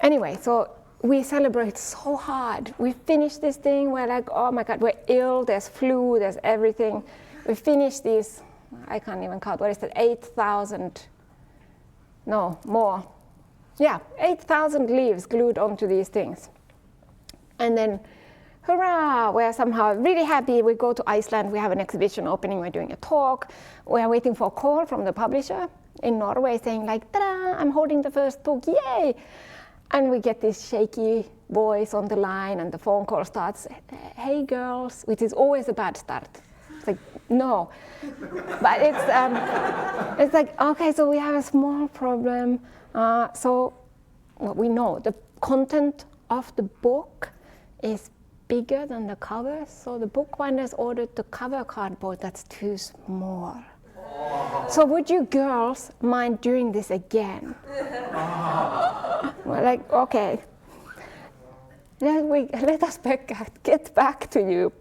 Anyway, so we celebrate so hard. We finished this thing, we're like, oh my God, we're ill, there's flu, there's everything. We finished these, I can't even count, what is that, 8,000, no, more. Yeah, 8,000 leaves glued onto these things. And then, hurrah, we're somehow really happy. We go to Iceland, we have an exhibition opening, we're doing a talk. We're waiting for a call from the publisher in Norway saying like, ta-da, I'm holding the first book, yay! And we get this shaky voice on the line and the phone call starts, hey girls, which is always a bad start. It's like, no. But it's like, okay, so we have a small problem. So what we know, the content of the book is bigger than the cover. So the bookbinders ordered the cover cardboard that's too small. So would you girls mind doing this again? We're like, okay, let us get back to you.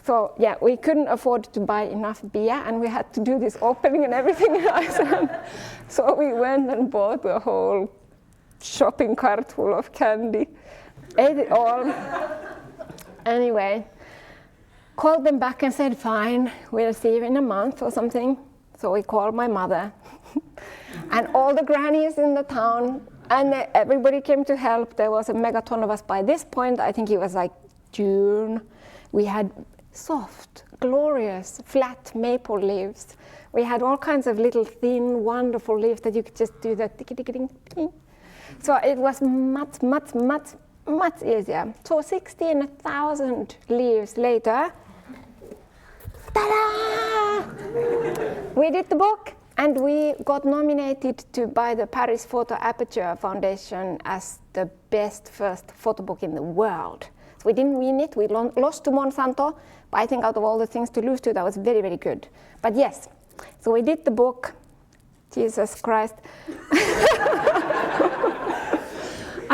So yeah, we couldn't afford to buy enough beer and we had to do this opening and everything in Iceland. So we went and bought a whole shopping cart full of candy, ate it all. Anyway, called them back and said, fine, we'll see you in a month or something. So we called my mother and all the grannies in the town, and everybody came to help. There was a megaton of us by this point. I think it was like June. We had soft, glorious, flat maple leaves. We had all kinds of little thin, wonderful leaves that you could just do the tick-tick-tick-tick. So it was much easier. So 16,000 leaves later, ta-da! We did the book and we got nominated by the Paris Photo Aperture Foundation as the best first photo book in the world. So we didn't win it, we lost to Monsanto, but I think out of all the things to lose to, that was very, very good. But yes, so we did the book, Jesus Christ.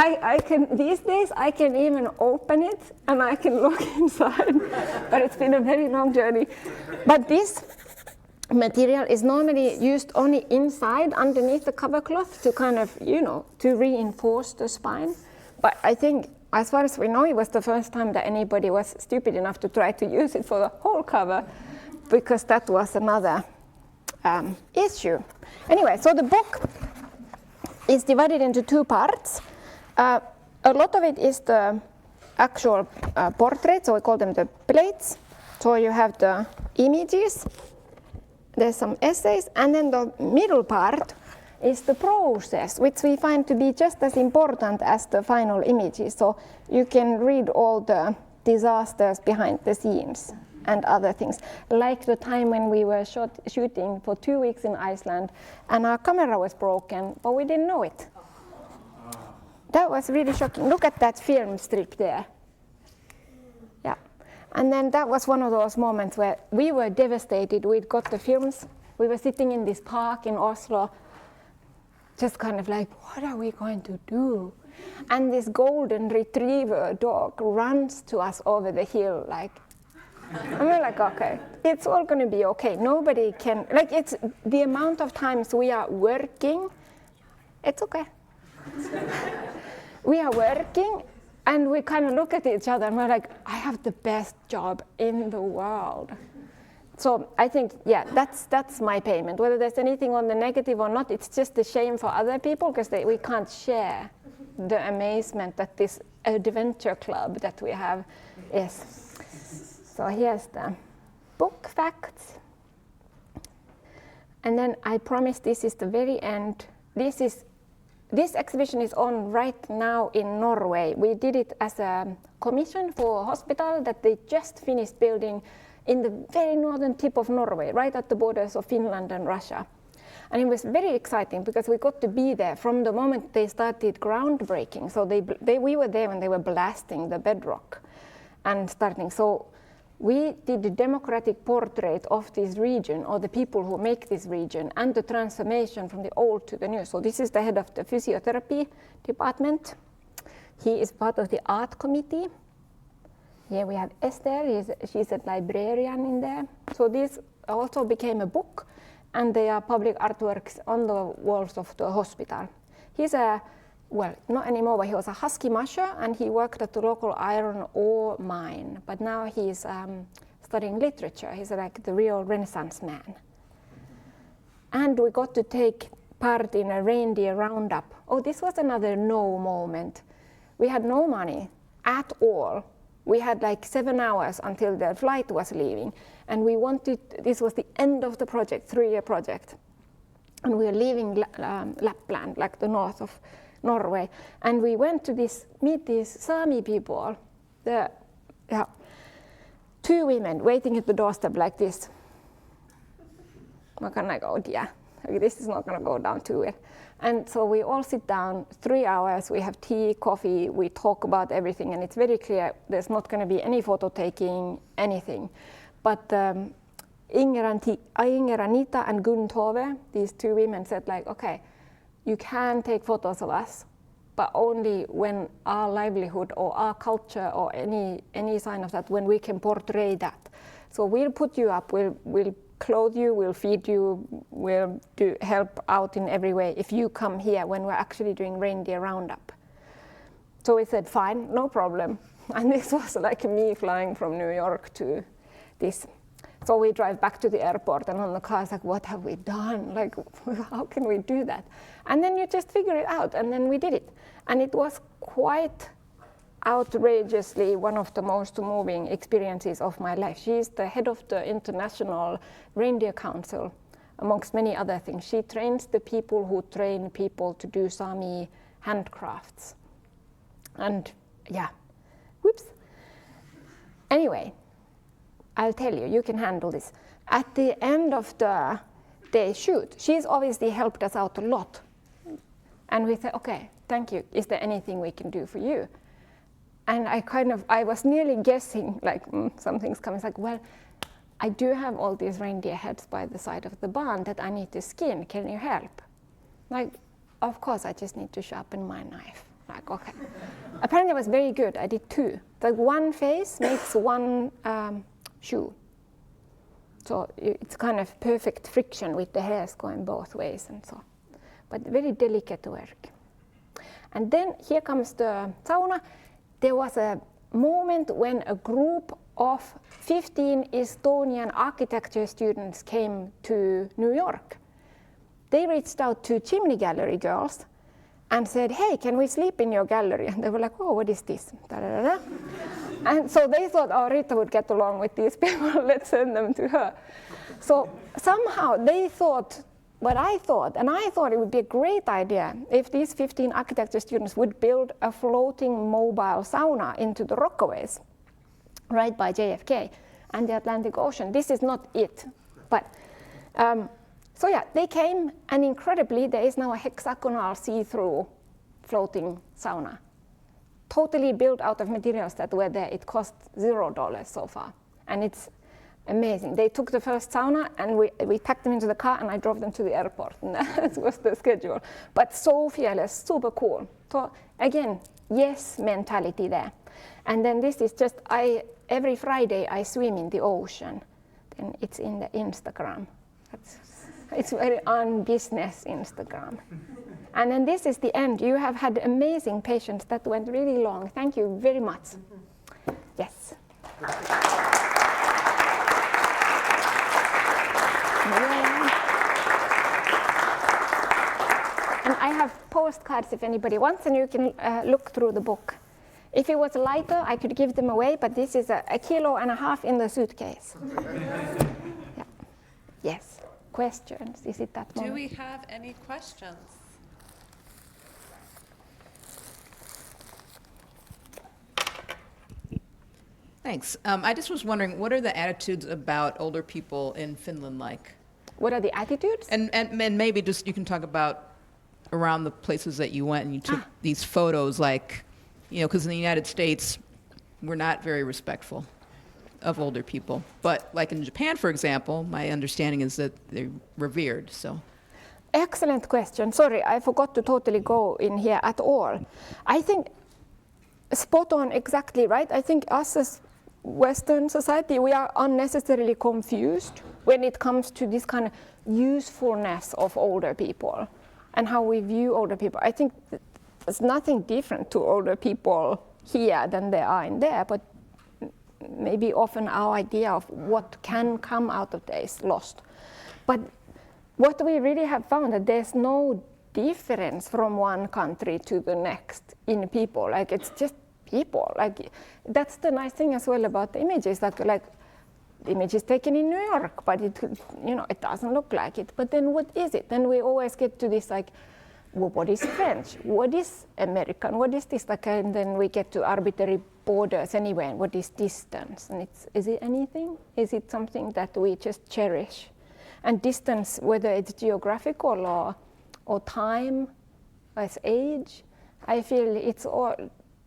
I can, these days, I can even open it and I can look inside, but it's been a very long journey. But this material is normally used only inside, underneath the cover cloth to kind of, to reinforce the spine. But I think, as far as we know, it was the first time that anybody was stupid enough to try to use it for the whole cover, because that was another issue. Anyway, so the book is divided into two parts. A lot of it is the actual portrait, so we call them the plates. So you have the images, there's some essays, and then the middle part is the process, which we find to be just as important as the final images. So you can read all the disasters behind the scenes and other things, like the time when we were shooting for 2 weeks in Iceland and our camera was broken, but we didn't know it. That was really shocking. Look at that film strip there. Yeah. And then that was one of those moments where we were devastated. We'd got the films. We were sitting in this park in Oslo, just kind of like, what are we going to do? And this golden retriever dog runs to us over the hill, like, and we're like, okay, it's all going to be okay. Nobody can, like, it's the amount of times we are working, it's okay. We are working and we kind of look at each other and we're like, I have the best job in the world. So I think, yeah, that's my payment. Whether there's anything on the negative or not, it's just a shame for other people because we can't share the amazement that this adventure club that we have is. So here's the book facts. And then I promise this is the very end. This exhibition is on right now in Norway. We did it as a commission for a hospital that they just finished building in the very northern tip of Norway, right at the borders of Finland and Russia. And it was very exciting because we got to be there from the moment they started groundbreaking. So we were there when they were blasting the bedrock and starting. So we did a democratic portrait of this region, or the people who make this region, and the transformation from the old to the new. So this is the head of the physiotherapy department. He is part of the art committee. Here we have Esther, she's a librarian in there. So this also became a book, and they are public artworks on the walls of the hospital. He's well, not anymore, but he was a husky musher, and he worked at the local iron ore mine. But now he's studying literature. He's like the real Renaissance man. And we got to take part in a Reindeer Roundup. Oh, this was another no moment. We had no money at all. We had like 7 hours until the flight was leaving. And we wanted, this was the end of the project, 3-year project. And we were leaving Lapland, like the north of Norway, and we went to meet these Sami people. 2 women waiting at the doorstep like this. What can I go? Yeah, this is not going to go down too well. And so we all sit down, 3 hours, we have tea, coffee, we talk about everything, and it's very clear there's not going to be any photo taking, anything. But Inger, Anita, and Gun Tove, these 2 women said like, okay, you can take photos of us, but only when our livelihood or our culture or any sign of that, when we can portray that. So we'll put you up, we'll clothe you, we'll feed you, we'll help out in every way if you come here when we're actually doing Reindeer Roundup. So we said, fine, no problem. And this was like me flying from New York to this. So we drive back to the airport, and on the car, it's like, what have we done? Like, how can we do that? And then you just figure it out, and then we did it. And it was quite outrageously one of the most moving experiences of my life. She is the head of the International Reindeer Council, amongst many other things. She trains the people who train people to do Sami handcrafts. And yeah, whoops. Anyway, I'll tell you, you can handle this. At the end of the day shoot, she's obviously helped us out a lot. And we said, okay, thank you. Is there anything we can do for you? And I was nearly guessing, like, something's coming. It's like, well, I do have all these reindeer heads by the side of the barn that I need to skin. Can you help? Like, of course, I just need to sharpen my knife. Like, okay. Apparently, it was very good. I did 2. Like, 1 face makes 1 shoe. So it's kind of perfect friction with the hairs going both ways and so. But very delicate work. And then here comes the sauna. There was a moment when a group of 15 Estonian architecture students came to New York. They reached out to Chimney Gallery girls and said, hey, can we sleep in your gallery? And they were like, oh, what is this? Da, da, da, da. And so they thought, oh, Riitta would get along with these people, let's send them to her. So somehow they thought what I thought, and I thought it would be a great idea if these 15 architecture students would build a floating mobile sauna into the Rockaways, right by JFK and the Atlantic Ocean. This is not it, but so yeah, they came, and incredibly, there is now a hexagonal see-through floating sauna, totally built out of materials that were there. It cost $0 so far, and it's amazing. They took the first sauna, and we packed them into the car, and I drove them to the airport, and that was the schedule. But so fearless, super cool. So again, yes mentality there. And then this is just, every Friday I swim in the ocean, and it's in the Instagram. It's very un-business Instagram. And then this is the end. You have had amazing patience. That went really long. Thank you very much. Yes. And I have postcards if anybody wants, and you can look through the book. If it was lighter, I could give them away, but this is 1.5 kilos in the suitcase. Yeah. Yes. questions. Is it that Do moment? we have any questions? Thanks. I just was wondering, what are the attitudes about older people in Finland like? What are the attitudes? And maybe just you can talk about around the places that you went and you took these photos, like, you know, because in the United States, we're not very respectful of older people. But like in Japan, for example, my understanding is that they're revered, so. Excellent question. Sorry, I forgot to totally go in here at all. I think spot on, exactly right. I think us as Western society, we are unnecessarily confused when it comes to this kind of usefulness of older people and how we view older people. I think there's nothing different to older people here than there are in there, but maybe often our idea of what can come out of there is lost. But what we really have found that there's no difference from one country to the next in people. Like, it's just people. Like, that's the nice thing as well about the images. Like the image is taken in New York, but it, you know, it doesn't look like it. But then what is it? Then we always get to this like, well, what is French? What is American? What is this? Like, and then we get to arbitrary borders anyway. What is distance? And is it anything? Is it something that we just cherish? And distance, whether it's geographical or time, as age, I feel it's all.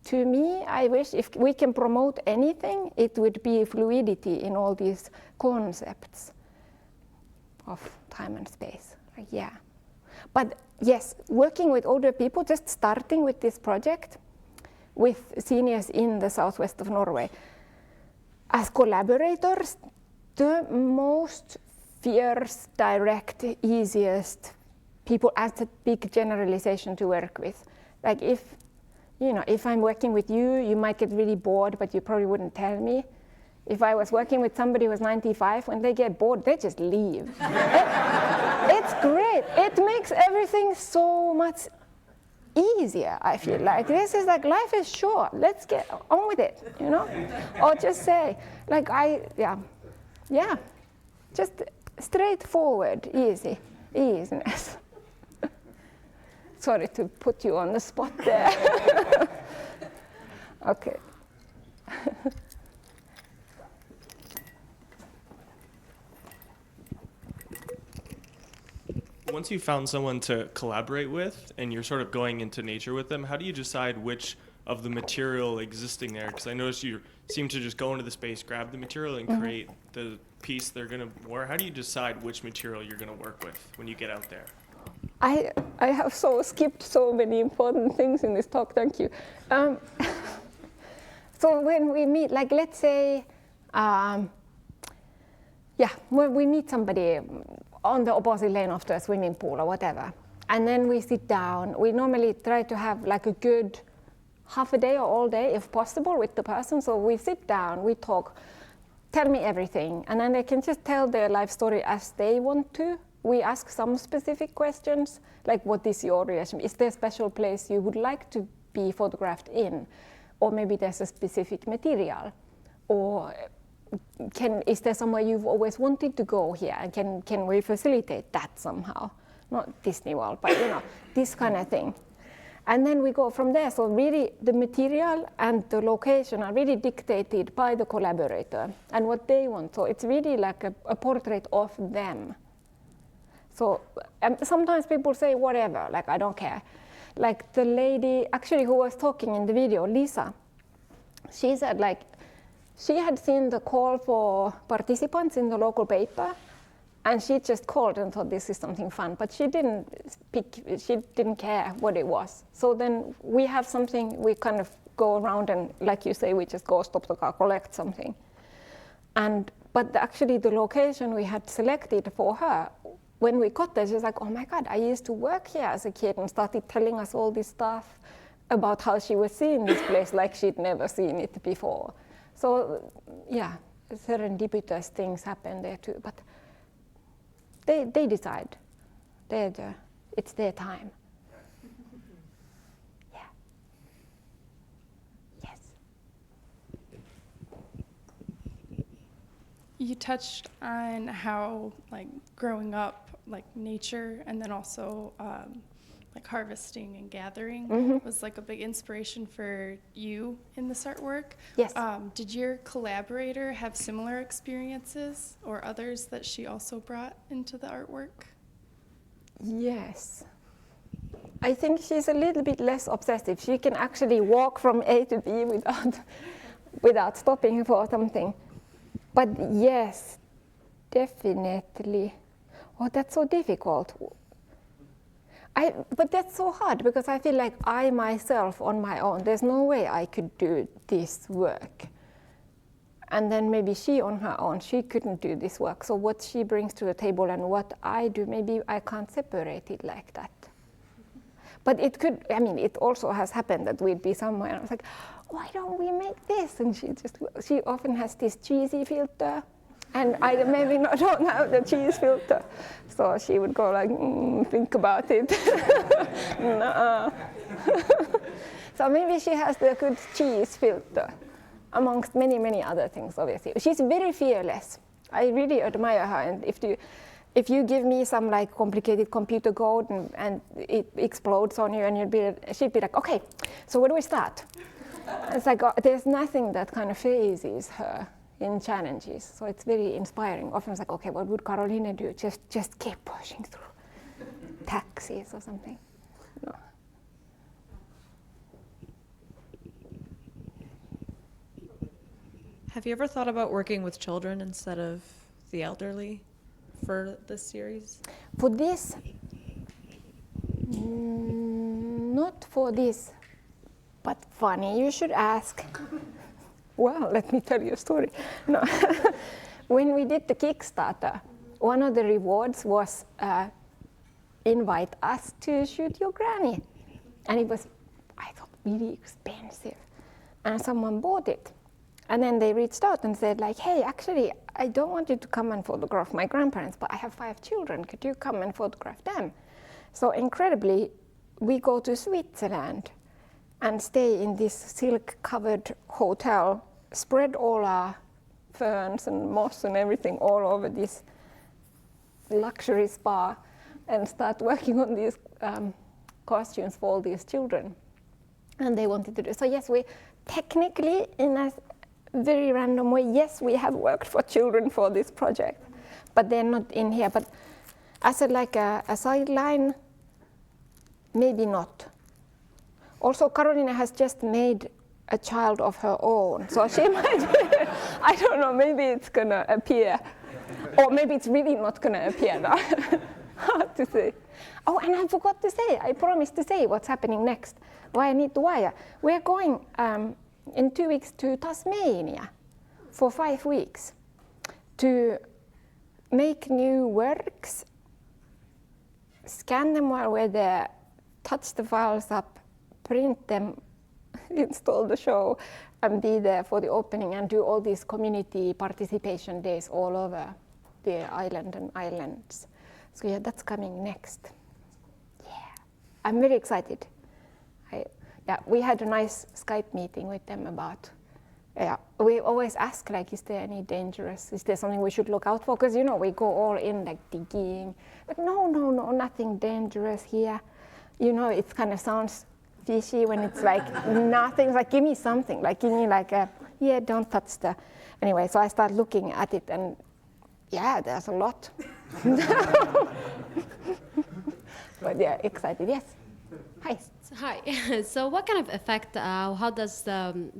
To me, I wish if we can promote anything, it would be fluidity in all these concepts of time and space. Like, yeah. But yes, working with older people, just starting with this project with seniors in the southwest of Norway, as collaborators, the most fierce, direct, easiest people, as a big generalization to work with. Like, if I'm working with you, you might get really bored, but you probably wouldn't tell me. If I was working with somebody who was 95, when they get bored, they just leave. It's great. It makes everything so much easier, I feel like. This is like, life is short. Let's get on with it, you know? Or just say, like, just straightforward, easiness. Sorry to put you on the spot there. Okay. Once you found someone to collaborate with and you're sort of going into nature with them, how do you decide which of the material existing there? Because I noticed you seem to just go into the space, grab the material, and create the piece they're going to wear. How do you decide which material you're going to work with when you get out there? I have skipped so many important things in this talk, thank you. So when we meet, like, let's say, when we meet somebody on the opposite lane of the swimming pool or whatever, and then we sit down, we normally try to have like a good half a day or all day, if possible, with the person. So we sit down, we talk, tell me everything, and then they can just tell their life story as they want to. We ask some specific questions, like, what is your reaction? Is there a special place you would like to be photographed in? Or maybe there's a specific material? Or is there somewhere you've always wanted to go here? And can we facilitate that somehow? Not Disney World, but this kind of thing. And then we go from there. So really the material and the location are really dictated by the collaborator and what they want. So it's really like a portrait of them. So sometimes people say whatever, like, I don't care. Like the lady actually who was talking in the video, Lisa, she said, like, she had seen the call for participants in the local paper, and she just called and thought this is something fun, but she didn't care what it was. So then we have something, we kind of go around and, like you say, we just go stop the car, collect something. But actually the location we had selected for her, when we got there, she was like, oh my God, I used to work here as a kid, and started telling us all this stuff about how she was seeing this place like she'd never seen it before. So yeah, serendipitous things happen there too, but they decide. It's their time. Yeah. Yes. You touched on how like growing up, like nature, and then also like harvesting and gathering was like a big inspiration for you in this artwork. Yes. Did your collaborator have similar experiences or others that she also brought into the artwork? Yes. I think she's a little bit less obsessive. She can actually walk from A to B without stopping for something. But yes, definitely. Oh, that's so difficult. But that's so hard because I feel like I myself on my own, there's no way I could do this work. And then maybe she on her own, she couldn't do this work. So what she brings to the table and what I do, maybe I can't separate it like that. But it could, I mean, it also has happened that we'd be somewhere and I was like, why don't we make this? And she often has this cheesy filter. And I maybe don't have the cheese filter. So she would go like, think about it. Nuh-uh. So maybe she has the good cheese filter, amongst many, many other things, obviously. She's very fearless. I really admire her. And if you give me some like complicated computer code and it explodes on you, and she'd be like, okay, so where do we start? It's like, there's nothing that kind of phases her in challenges. So it's very inspiring. Often it's like, okay, what would Carolina do? Just keep pushing through taxis or something. No. Have you ever thought about working with children instead of the elderly for this series? For this, not for this, but funny, you should ask. Well, let me tell you a story. No. When we did the Kickstarter, one of the rewards was invite us to shoot your granny. And it was, I thought, really expensive. And someone bought it. And then they reached out and said like, hey, actually, I don't want you to come and photograph my grandparents, but I have 5 children. Could you come and photograph them? So incredibly, we go to Switzerland and stay in this silk-covered hotel, spread all our ferns and moss and everything all over this luxury spa, and start working on these costumes for all these children. And they wanted to do so. Yes, we technically, in a very random way, yes, we have worked for children for this project, but they're not in here. But as a sideline, maybe not. Also, Carolina has just made a child of her own, so she might be, I don't know, maybe it's gonna appear, or maybe it's really not gonna appear now. Hard to say. Oh, and I forgot to say, I promised to say what's happening next. Why I need to wire. We're going in 2 weeks to Tasmania for 5 weeks to make new works, scan them while we're there, touch the files up, print them, install the show, and be there for the opening and do all these community participation days all over the island and islands. So yeah, that's coming next. Yeah, I'm very excited. We had a nice Skype meeting with them about, we always ask like, is there any dangerous, is there something we should look out for? Because we go all in like digging, but no, nothing dangerous here. It kind of sounds fishy when it's like nothing. It's like, give me something, like give me like don't touch the. Anyway, so I start looking at it and there's a lot. But yeah, excited, yes. Hi. Hi. So what kind of effect, how does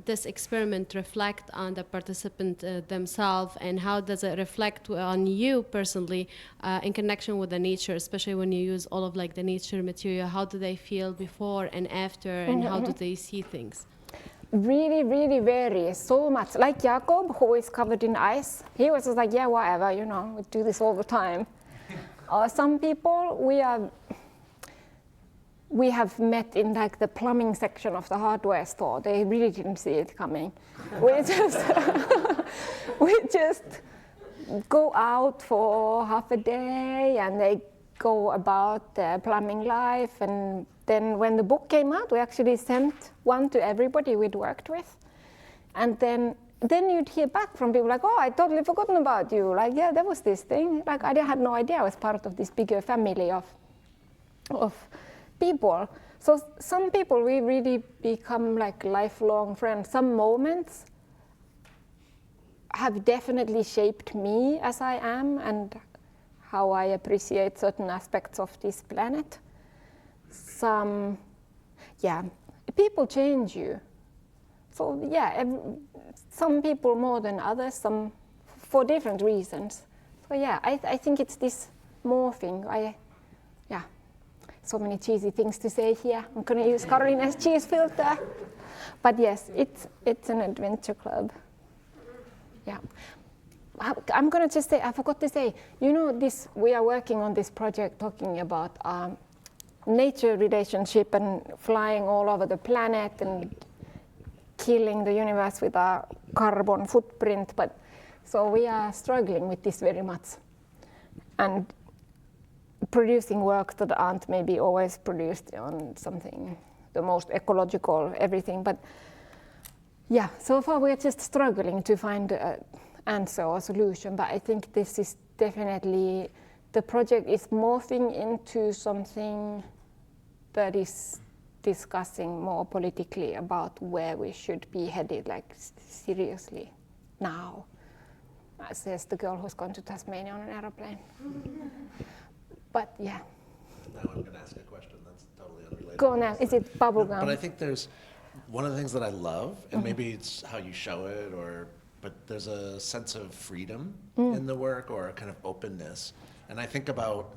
this experiment reflect on the participant themselves, and how does it reflect on you personally in connection with the nature, especially when you use all of like the nature material? How do they feel before and after, and how do they see things? Really, really varies so much. Like Jakob, who is covered in ice, he was just like, yeah, whatever, we do this all the time. Some people, we have met in like the plumbing section of the hardware store. They really didn't see it coming. We just go out for half a day and they go about their plumbing life. And then when the book came out, we actually sent one to everybody we'd worked with. And then then you'd hear back from people like, oh, I totally forgotten about you. Like, yeah, there was this thing. Like, I had no idea I was part of this bigger family of people. So some people, we really become like lifelong friends. Some moments have definitely shaped me as I am and how I appreciate certain aspects of this planet. Some, yeah, people change you. So yeah, some people more than others, some for different reasons. So yeah, I think it's this morphing. Yeah, so many cheesy things to say here. I'm gonna use Karolina's cheese filter. But yes, it's an adventure club. Yeah. I'm gonna just say, I forgot to say, you know, we are working on this project talking about nature relationship and flying all over the planet and killing the universe with our carbon footprint, but so we are struggling with this very much and producing work that aren't maybe always produced on something the most ecological everything, but yeah, so far we're just struggling to find an answer or solution, but I think this is definitely, the project is morphing into something that is discussing more politically about where we should be headed, like seriously now, says the girl who's gone to Tasmania on an aeroplane. But yeah. Now I'm going to ask a question that's totally unrelated. Go now. Is it bubblegum? But I think there's one of the things that I love, and maybe it's how you show it, but there's a sense of freedom in the work or a kind of openness. And I think about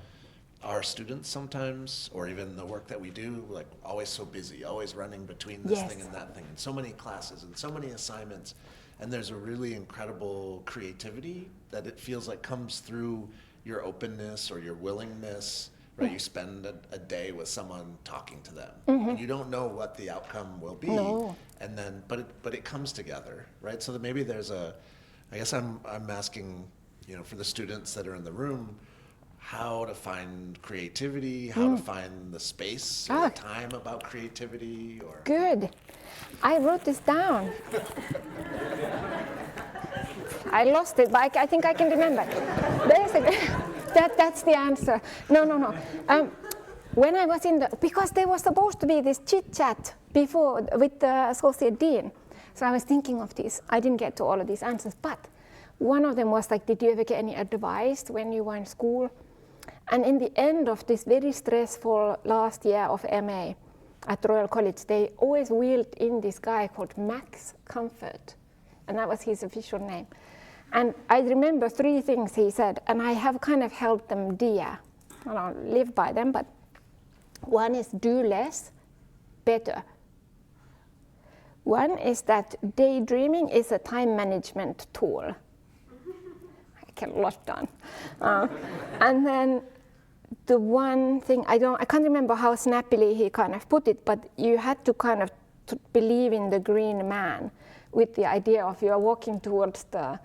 our students sometimes, or even the work that we do, like always so busy, always running between this thing and that thing, and so many classes and so many assignments. And there's a really incredible creativity that it feels like comes through your openness or your willingness, right? You spend a day with someone talking to them, and you don't know what the outcome will be, and then, but it comes together, right? So that maybe there's I guess I'm asking, you know, for the students that are in the room, how to find creativity, how to find the space or the time about creativity, or good. I wrote this down. I lost it, but I think I can remember. Basically, that's the answer. No. When I was because there was supposed to be this chit-chat before with the associate dean. So I was thinking of this. I didn't get to all of these answers, but one of them was like, did you ever get any advice when you were in school? And in the end of this very stressful last year of MA at Royal College, they always wheeled in this guy called Max Comfort, and that was his official name. And I remember 3 things he said, and I have kind of held them dear. I don't live by them, but one is do less, better. One is that daydreaming is a time management tool. I get a lot done. And then the one thing, I can't remember how snappily he kind of put it, but you had to kind of believe in the green man with the idea of you're walking towards the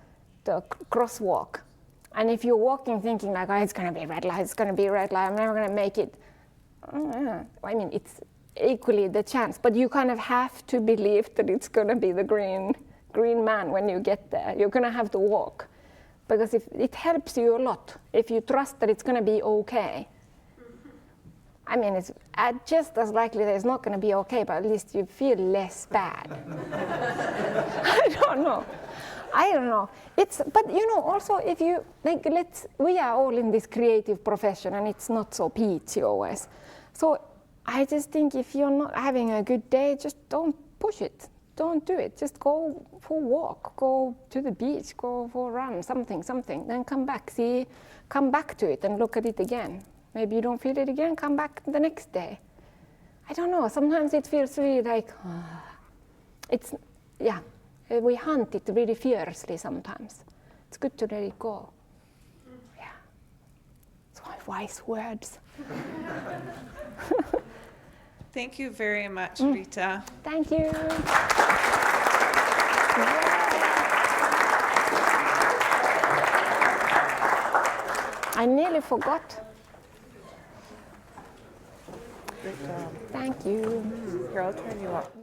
crosswalk. And if you're walking thinking like, oh, it's going to be red light, I'm never going to make it. I mean, it's equally the chance, but you kind of have to believe that it's going to be the green man when you get there. You're going to have to walk. Because if it helps you a lot if you trust that it's going to be okay. I mean, it's just as likely that it's not going to be okay, but at least you feel less bad. I don't know. But you know, also if you, like, we are all in this creative profession and it's not so peachy always. So I just think if you're not having a good day, just don't push it. Don't do it. Just go for a walk, go to the beach, go for a run, something. Then come back to it and look at it again. Maybe you don't feel it again, come back the next day. I don't know, sometimes it feels really like, we hunt it really fiercely sometimes. It's good to let it go. Yeah. It's my wise words. Thank you very much, Riitta. Thank you. I nearly forgot. Great job. Thank you. Here, I'll turn you up.